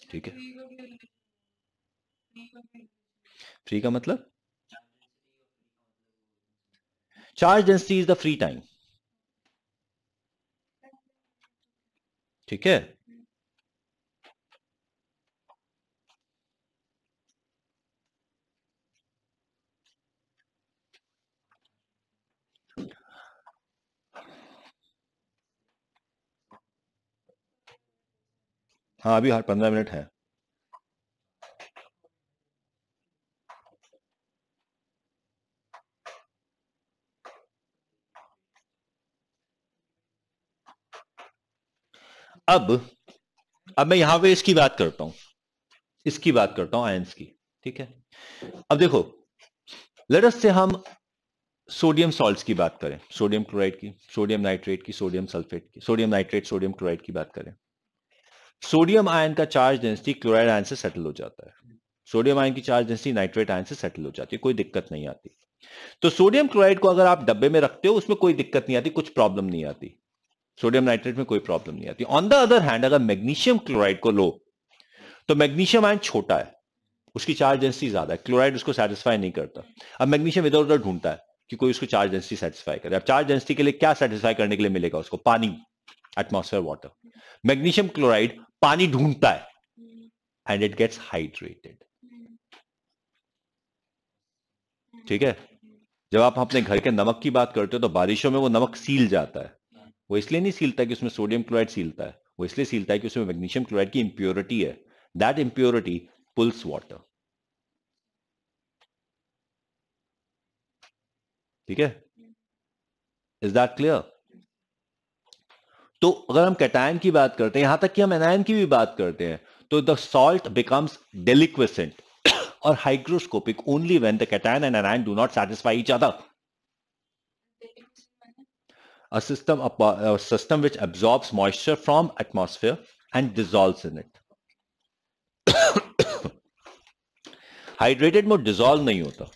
ठीक है, फ्री का मतलब charge density is the free time. ठीक है, हाँ अभी 15 मिनट है। अब मैं यहां पे इसकी बात करता हूं, इसकी बात करता हूं आयंस की। ठीक है, अब देखो, लेट अस से हम सोडियम सॉल्ट्स की बात करें, सोडियम क्लोराइड की, सोडियम नाइट्रेट की, सोडियम सल्फेट की, सोडियम नाइट्रेट, सोडियम क्लोराइड की बात करें। सोडियम आयन का चार्ज डेंसिटी क्लोराइड आयन से सेटल हो जाता है, सोडियम आयन की चार्ज डेंसिटी नाइट्रेट आयन से सेटल हो जाती है, कोई दिक्कत नहीं आती। तो सोडियम क्लोराइड को अगर आप डब्बे में रखते हो उसमें कोई दिक्कत नहीं आती, कुछ प्रॉब्लम नहीं आती, सोडियम नाइट्रेट में कोई प्रॉब्लम नहीं आती। ऑन द अदर हैंड अगर मैग्नीशियम क्लोराइड को लो तो मैग्नीशियम आयन छोटा है, उसकी चार्ज डेंसिटी ज्यादा है, क्लोराइड उसको सेटिस्फाई नहीं करता। अब मैग्नीशियम इधर उधर ढूंढता है कि कोई उसको चार्ज डेंसिटी सेटिस्फाई करे। अब चार्ज डेंसिटी के लिए क्या सेटिस्फाई करने के लिए मिलेगा उसको? पानी, एटमॉस्फेयर वाटर। मैग्नीशियम क्लोराइड पानी ढूंढता है एंड इट गेट्स हाइड्रेटेड। ठीक है, जब आप अपने घर के नमक की बात करते हो तो बारिशों में वो नमक सील जाता है, वो इसलिए नहीं सीलता कि उसमें सोडियम क्लोराइड सीलता है, वो इसलिए सीलता है कि उसमें मैग्नीशियम क्लोराइड की इंप्योरिटी है। That impurity pulls water. ठीक है, इज दैट क्लियर? तो अगर हम कैटायन की बात करते हैं, यहां तक कि हम एनायन की भी बात करते हैं, तो द सॉल्ट बिकम्स डेलिक्वेसेंट और hygroscopic only when the cation and anion do not satisfy each other. A system which absorbs moisture from atmosphere and dissolves in it. Hydrated में डिसॉल्व नहीं होता।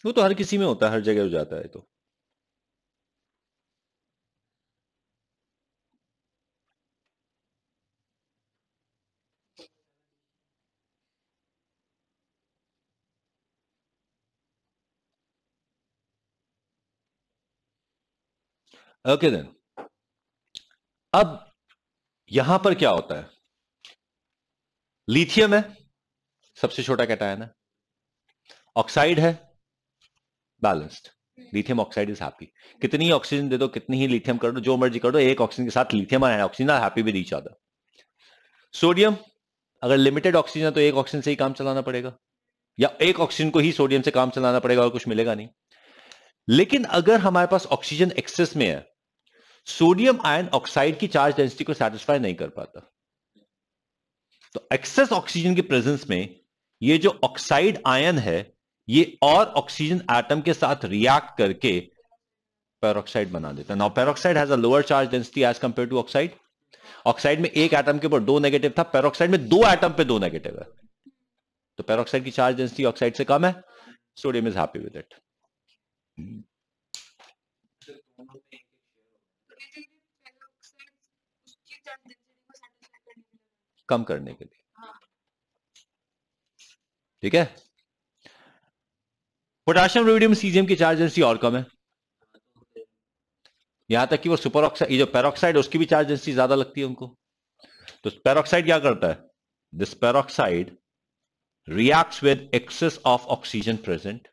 वो तो हर किसी में होता है, हर जगह हो जाता है। तो ओके देन, अब यहां पर क्या होता है? लिथियम है, सबसे छोटा कैटायन है, ऑक्साइड है, balanced. Lithium oxide is happy. कितनी ही ऑक्सीजन दे दो, कितनी ही लिथियम कर दो, जो मर्जी कर दो, एक ऑक्सीजन के साथ लिथियम और oxygen are happy with each other. Sodium, अगर लिमिटेड ऑक्सीजन है तो एक ऑक्सीजन से ही काम चलाना पड़ेगा, या एक ऑक्सीजन को ही सोडियम से काम चलाना पड़ेगा और कुछ मिलेगा नहीं। लेकिन अगर हमारे पास ऑक्सीजन एक्सेस में है, सोडियम आयन ऑक्साइड की चार्ज डेंसिटी को सेटिस्फाई नहीं कर पाता। तो एक्सेस ऑक्सीजन की प्रेजेंस में ये जो ऑक्साइड आयन है, ये और ऑक्सीजन एटम के साथ रिएक्ट करके पेरोक्साइड बना देता है। Now peroxide has a lower charge density as compare to oxide. Oxide में एक एटम के ऊपर 2 नेगेटिव था, पेरोक्साइड में 2 एटम पे 2 नेगेटिव है, तो पेरोक्साइड की चार्ज डेंसिटी ऑक्साइड से कम है। Sodium is happy with it. कम करने के लिए, ठीक है। पोटेशियम, रुबिडियम, सीजियम की चार्ज डेंसिटी और कम है, यहां तक कि वो सुपर ऑक्साइड, ये जो पेरोक्साइड है उसकी भी चार्ज डेंसिटी ज्यादा लगती है उनको। तो पेरोक्साइड क्या करता है, this peroxide reacts with excess of oxygen present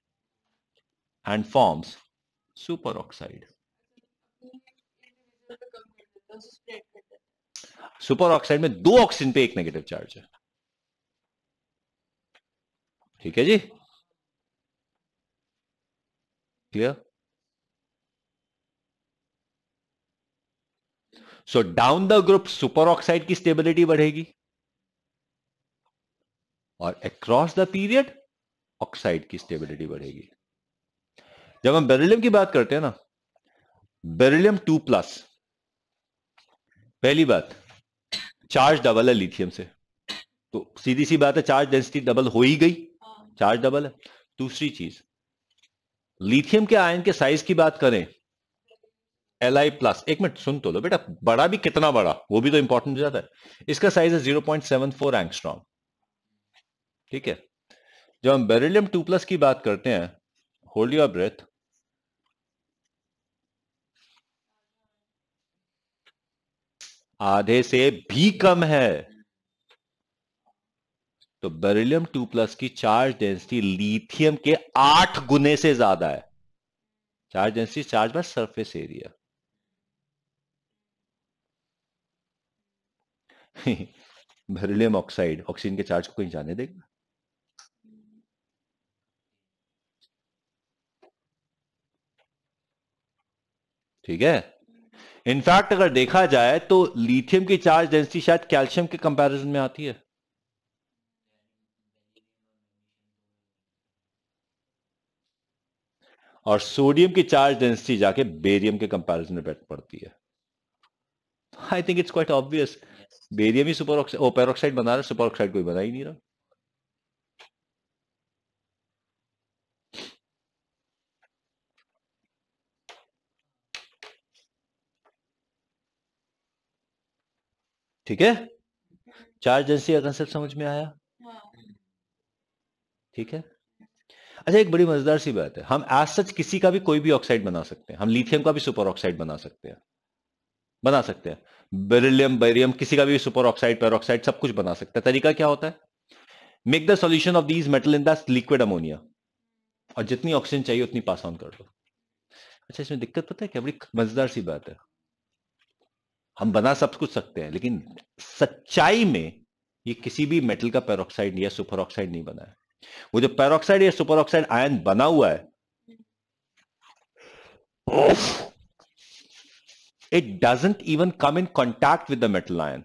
and forms superoxide. Super oxide में 2 ऑक्सीजन पे 1 नेगेटिव चार्ज है, ठीक है जी, clear. So down the group super oxide की स्टेबिलिटी बढ़ेगी और अक्रॉस द पीरियड ऑक्साइड की स्टेबिलिटी बढ़ेगी। जब हम बेरिलियम की बात करते हैं ना, बेरिलियम 2+, पहली बात चार्ज डबल है लिथियम से, तो सीधी सी बात है चार्ज डेंसिटी डबल हो ही गई, चार्ज डबल है। दूसरी चीज, लिथियम के आयन के साइज की बात करें Li+, एक मिनट सुन तो लो बेटा, बड़ा भी कितना बड़ा वो भी तो इंपॉर्टेंट हो जाता है। इसका साइज है 0.74 एंगस्ट्रॉम, ठीक है। जब हम बेरिलियम 2+ की बात करते हैं, होल्ड योर ब्रेथ, आधे से भी कम है। तो बेरिलियम 2+ की चार्ज डेंसिटी लिथियम के 8 गुने से ज्यादा है। Charge density, charge by surface area. Beryllium oxide oxygen के चार्ज को कहीं जाने देगा? ठीक है। इनफैक्ट अगर देखा जाए तो लिथियम की चार्ज डेंसिटी शायद कैल्शियम के कंपैरिजन में आती है। और सोडियम की चार्ज डेंसिटी जाके बेरियम के कंपैरिजन में पड़ती है। I think it's quite obvious, barium he super oxide, peroxide बना रहा है, सुपर ऑक्साइड कोई बना ही नहीं रहा। ठीक है, चार्ज डेंसिटी का कंसेप्ट समझ में आया? ठीक है। अच्छा, एक बड़ी मजेदार सी बात है, हम एज सच किसी का भी कोई भी ऑक्साइड बना सकते हैं। हम लिथियम का भी सुपर ऑक्साइड बना सकते हैं, बना सकते हैं। बेरिलियम, बेरियम, किसी का भी सुपर ऑक्साइड, पेरोक्साइड, सब कुछ बना सकते हैं। तरीका क्या होता है, make the solution of these metal in the liquid ammonia, और जितनी ऑक्सीजन चाहिए उतनी पास ऑन कर दो। अच्छा, इसमें दिक्कत पता है क्या, बड़ी मजेदार सी बात है, हम बना सब कुछ सकते हैं, लेकिन सच्चाई में ये किसी भी मेटल का पेरोक्साइड या सुपर ऑक्साइड नहीं बना है। वो जो पेरोक्साइड या सुपर ऑक्साइड आयन बना हुआ है, it doesn't even come in contact with the metal ion,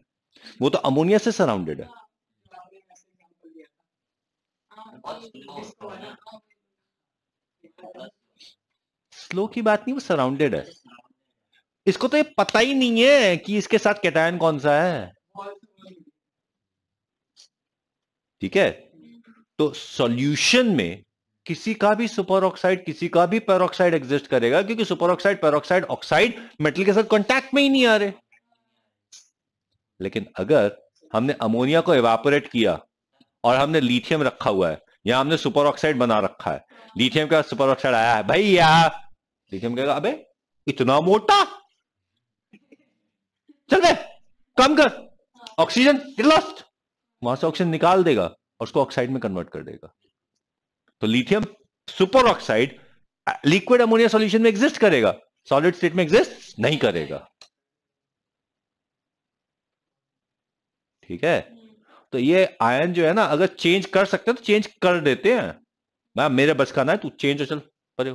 वो तो अमोनिया से सराउंडेड है। स्लो की बात नहीं, वो सराउंडेड है। इसको तो ये पता ही नहीं है कि इसके साथ कैटायन कौन सा है, ठीक है। तो सॉल्यूशन में किसी का भी सुपर ऑक्साइड, किसी का भी पेरोक्साइड एग्जिस्ट करेगा, क्योंकि super oxide, peroxide, oxide metal के साथ कांटेक्ट में ही नहीं आ रहे। लेकिन अगर हमने अमोनिया को इवापोरेट किया और हमने लिथियम रखा हुआ है, या हमने सुपर ऑक्साइड बना रखा है, लिथियम का सुपर ऑक्साइड आया है भैया, लिथियम कहेगा अबे इतना मोटा, चल बे कम कर, ऑक्सीजन लॉस्ट, वहां से ऑक्सीजन निकाल देगा और उसको ऑक्साइड में कन्वर्ट कर देगा। तो lithium super oxide liquid ammonia solution में एग्जिस्ट करेगा, सॉलिड स्टेट में एग्जिस्ट नहीं करेगा, ठीक है। तो ये आयन जो है ना, अगर चेंज कर सकते हैं तो चेंज कर देते हैं। मैं मेरे बस का ना है, तू चेंज हो, चल परे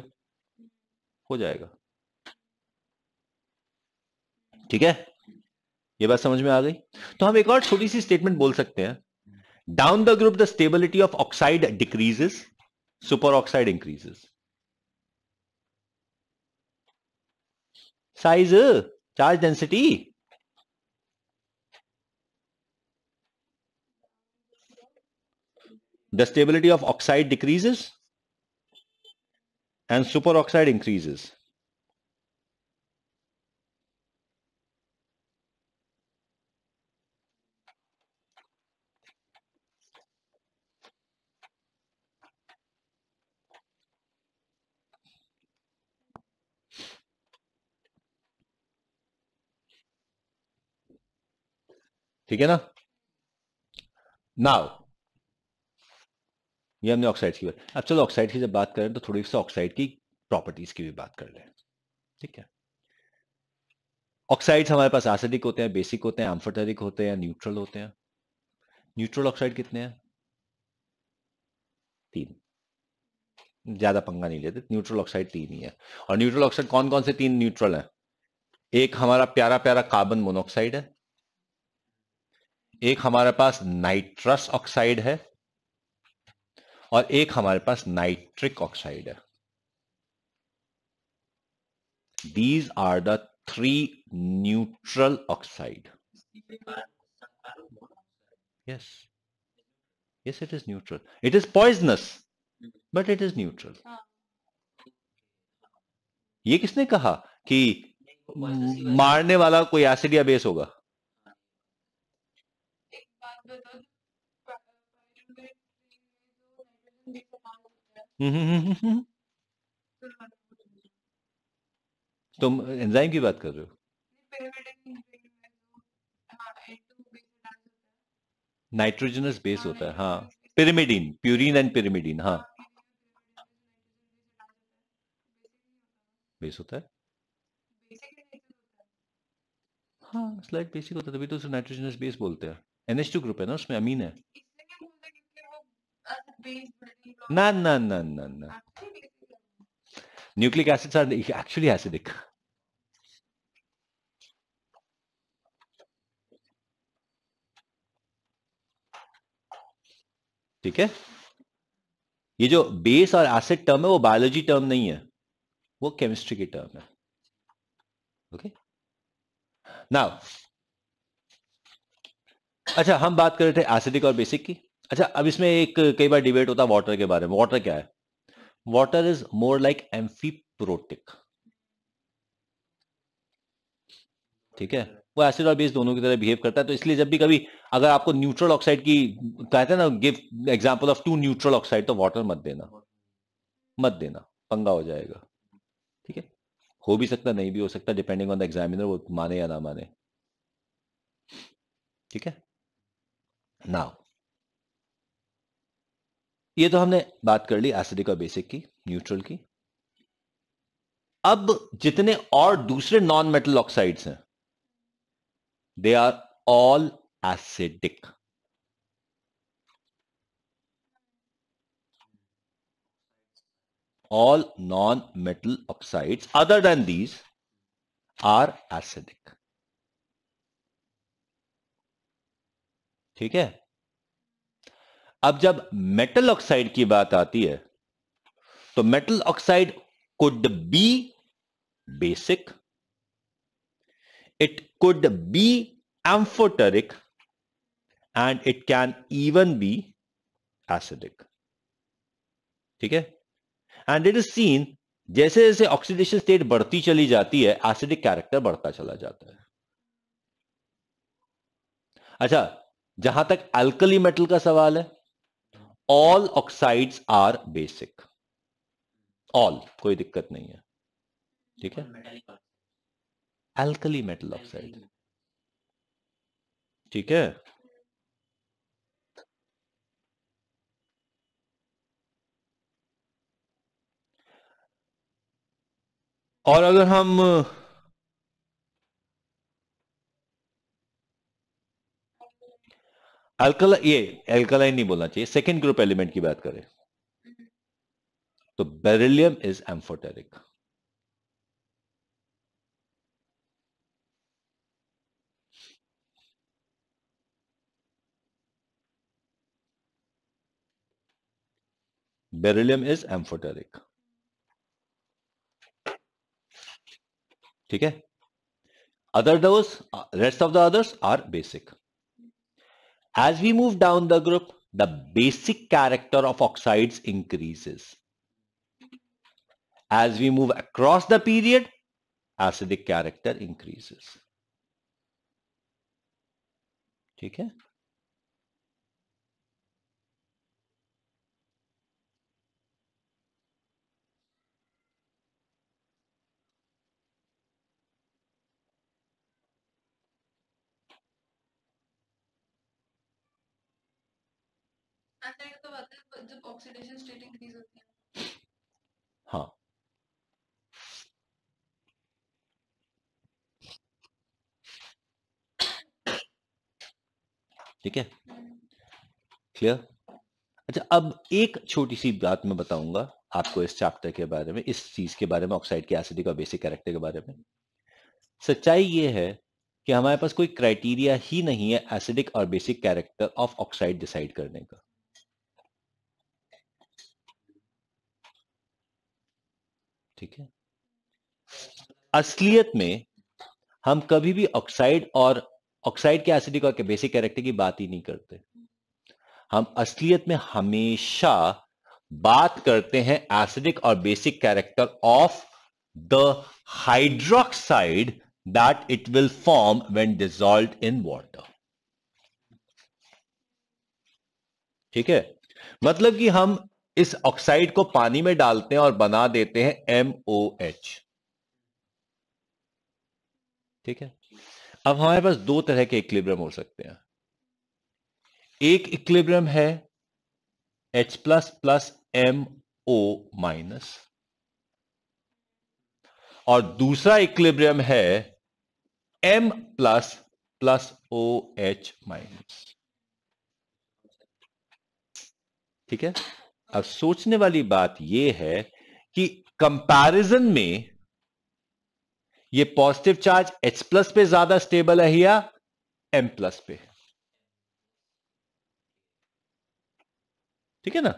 हो जाएगा, ठीक है। ये बात समझ में आ गई। तो हम एक और छोटी सी स्टेटमेंट बोल सकते हैं, down the group the stability of oxide decreases, super oxide increases. Size, charge density. The stability of oxide decreases and superoxide increases. ठीक है ना. नाउ ये हमने ऑक्साइड की बात. अब चलो ऑक्साइड की जब बात करें तो थोड़ी सी ऑक्साइड की प्रॉपर्टीज की भी बात कर लें. ठीक है. ऑक्साइड्स हमारे पास एसिडिक होते हैं, बेसिक होते हैं, एम्फोटेरिक होते हैं, न्यूट्रल होते हैं. न्यूट्रल ऑक्साइड कितने हैं? 3. ज्यादा पंगा नहीं लेते, न्यूट्रल ऑक्साइड 3 ही है. और न्यूट्रल ऑक्साइड कौन कौन से 3 न्यूट्रल है? एक हमारा प्यारा प्यारा कार्बन मोनोऑक्साइड है, एक हमारे पास नाइट्रस ऑक्साइड है, और एक हमारे पास नाइट्रिक ऑक्साइड है. These are the 3 neutral oxide. Yes. Yes, it is neutral. It is poisonous, but it is neutral. ये किसने कहा कि मारने वाला कोई एसिड या बेस होगा? तुम एंजाइम की बात कर रहे हो? नाइट्रोजनस बेस होता है, हाँ. पिरिमिडीन, प्यूरिन एंड पिरिमिडीन, हाँ. बेस होता है, हाँ. स्लाइड बेसिक होता है, तभी तो उसे नाइट्रोजनस बेस बोलते हैं. NH2 ग्रुप है ना उसमें, अमीन है. ना ना ना ना ना. Nucleic acids are actually acidic. ठीक है. ये जो बेस और एसिड टर्म है वो बायोलॉजी टर्म नहीं है, वो केमिस्ट्री की टर्म है. ओके. नाउ अच्छा, हम बात कर रहे थे एसिडिक और बेसिक की. अच्छा, अब इसमें एक कई बार डिबेट होता है वाटर के बारे में. वाटर क्या है? Water is more like amphiprotic. ठीक है. वो एसिड और बेस दोनों की तरह बिहेव करता है, तो इसलिए जब भी कभी अगर आपको न्यूट्रल ऑक्साइड की कहते हैं ना, give example of 2 neutral oxide, तो वाटर मत देना, मत देना, पंगा हो जाएगा. ठीक है. हो भी सकता, नहीं भी हो सकता, डिपेंडिंग ऑन द एग्जामिनर, वो माने या ना माने. ठीक है. नाउ ये तो हमने बात कर ली एसिडिक और बेसिक की, न्यूट्रल की. अब जितने और दूसरे नॉन मेटल ऑक्साइड्स हैं, they are all acidic. All non-metal oxides other than these are acidic. ठीक है. अब जब मेटल ऑक्साइड की बात आती है तो metal oxide could be basic, it could be amphoteric, and it can even be acidic. ठीक है. एंड इट इज सीन, जैसे जैसे ऑक्सीडेशन स्टेट बढ़ती चली जाती है, एसिडिक कैरेक्टर बढ़ता चला जाता है. अच्छा, जहां तक अल्कली मेटल का सवाल है, all oxides are basic. All, कोई दिक्कत नहीं है. ठीक है. Alkali metal oxide. ठीक है. और अगर हम ये एल्कलाइन नहीं बोलना चाहिए, सेकेंड ग्रुप एलिमेंट की बात करें तो beryllium is amphoteric. Beryllium is amphoteric. ठीक है. Rest of the others are basic. As we move down the group, the basic character of oxides increases. As we move across the period, acidic character increases. ठीक है? Acid तो बात है जब oxidation state increase होती है. हाँ. ठीक है? क्लियर? अच्छा, अब एक छोटी सी बात मैं बताऊंगा आपको इस चैप्टर के बारे में, इस चीज के बारे में, ऑक्साइड के एसिडिक और बेसिक कैरेक्टर के बारे में. सच्चाई ये है कि हमारे पास कोई क्राइटेरिया ही नहीं है एसिडिक और basic character of oxide decide करने का. ठीक है? असलियत में हम कभी भी ऑक्साइड के एसिडिक और बेसिक कैरेक्टर की बात ही नहीं करते. हम असलियत में हमेशा बात करते हैं एसिडिक और basic character of the hydroxide that it will form when dissolved in water. ठीक है? मतलब कि हम इस ऑक्साइड को पानी में डालते हैं और बना देते हैं MOH. ठीक है? अब हमारे पास दो तरह के इक्विलिब्रियम हो सकते हैं. एक इक्विलिब्रियम है H plus plus MO minus, और दूसरा इक्विलिब्रियम है M plus plus OH minus. ठीक है? अब सोचने वाली बात यह है कि कंपैरिजन में ये पॉजिटिव चार्ज H प्लस पे ज्यादा स्टेबल है या M प्लस पे. ठीक है ना?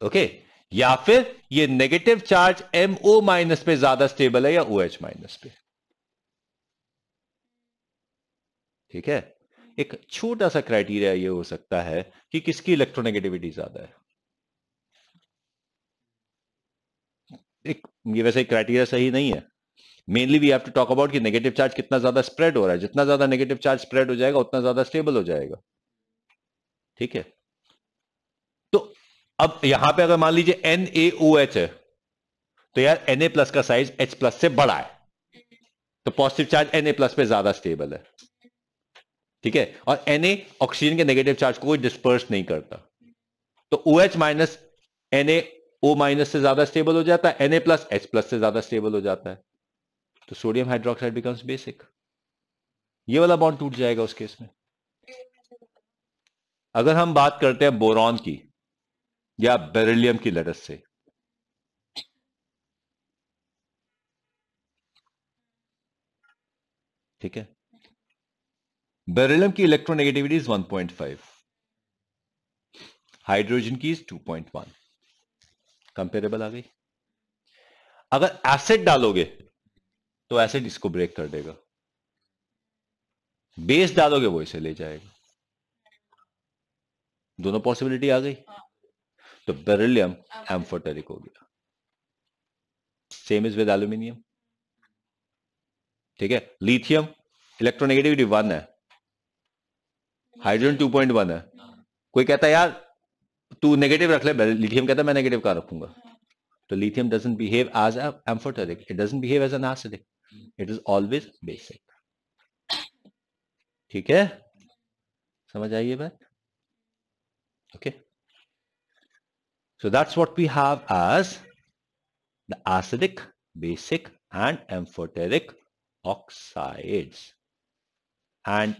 ओके. या फिर ये नेगेटिव चार्ज MO माइनस पे ज्यादा स्टेबल है या OH माइनस पे. ठीक है? एक छोटा सा क्राइटेरिया ये हो सकता है कि किसकी इलेक्ट्रोनेगेटिविटी ज्यादा है. ये वैसे क्राइटेरिया सही नहीं है. Mainly we have to talk about कि नेगेटिव चार्ज कितना ज्यादा स्प्रेड हो रहा है. जितना ज्यादा नेगेटिव चार्ज स्प्रेड हो जाएगा उतना ज्यादा स्टेबल हो जाएगा. ठीक है? तो अब यहां पे अगर मान लीजिए NaOH है तो यार Na प्लस का साइज H प्लस से बड़ा है, तो पॉजिटिव चार्ज Na प्लस पे ज्यादा स्टेबल है. ठीक है? और Na ऑक्सीजन के नेगेटिव चार्ज को कोई डिस्पर्स नहीं करता, तो OH माइनस NaO माइनस से ज्यादा स्टेबल हो जाता है, Na प्लस H प्लस से ज्यादा स्टेबल हो जाता है. तो सोडियम हाइड्रोक्साइड बिकम्स बेसिक. ये वाला बॉन्ड टूट जाएगा उस केस में. अगर हम बात करते हैं बोरॉन की या बेरिलियम की लेटर से, ठीक है, बेरिलियम की इलेक्ट्रोनेगेटिविटी इज 1.5, हाइड्रोजन की इज 2.1. कंपेरेबल आ गई. अगर एसिड डालोगे तो एसिड इसको ब्रेक कर देगा, बेस डालोगे वो इसे ले जाएगा. दोनों पॉसिबिलिटी आ गई. तो बेरिलियम एम्फोटेरिक हो गया. Same is with aluminium. ठीक है? लिथियम इलेक्ट्रोनेगेटिविटी 1 है, हाइड्रोजन 2.1 है. कोई कहता है यार तू नेगेटिव रख ले, लिथियम कहता है मैं नेगेटिव कहां रखूंगा. तो lithium doesn't behave as amphoteric, it doesn't behave as an acidic, it is always basic. ठीक है? समझ आई ये बात? Okay. So that's what we have as the acidic, basic and amphoteric oxides. And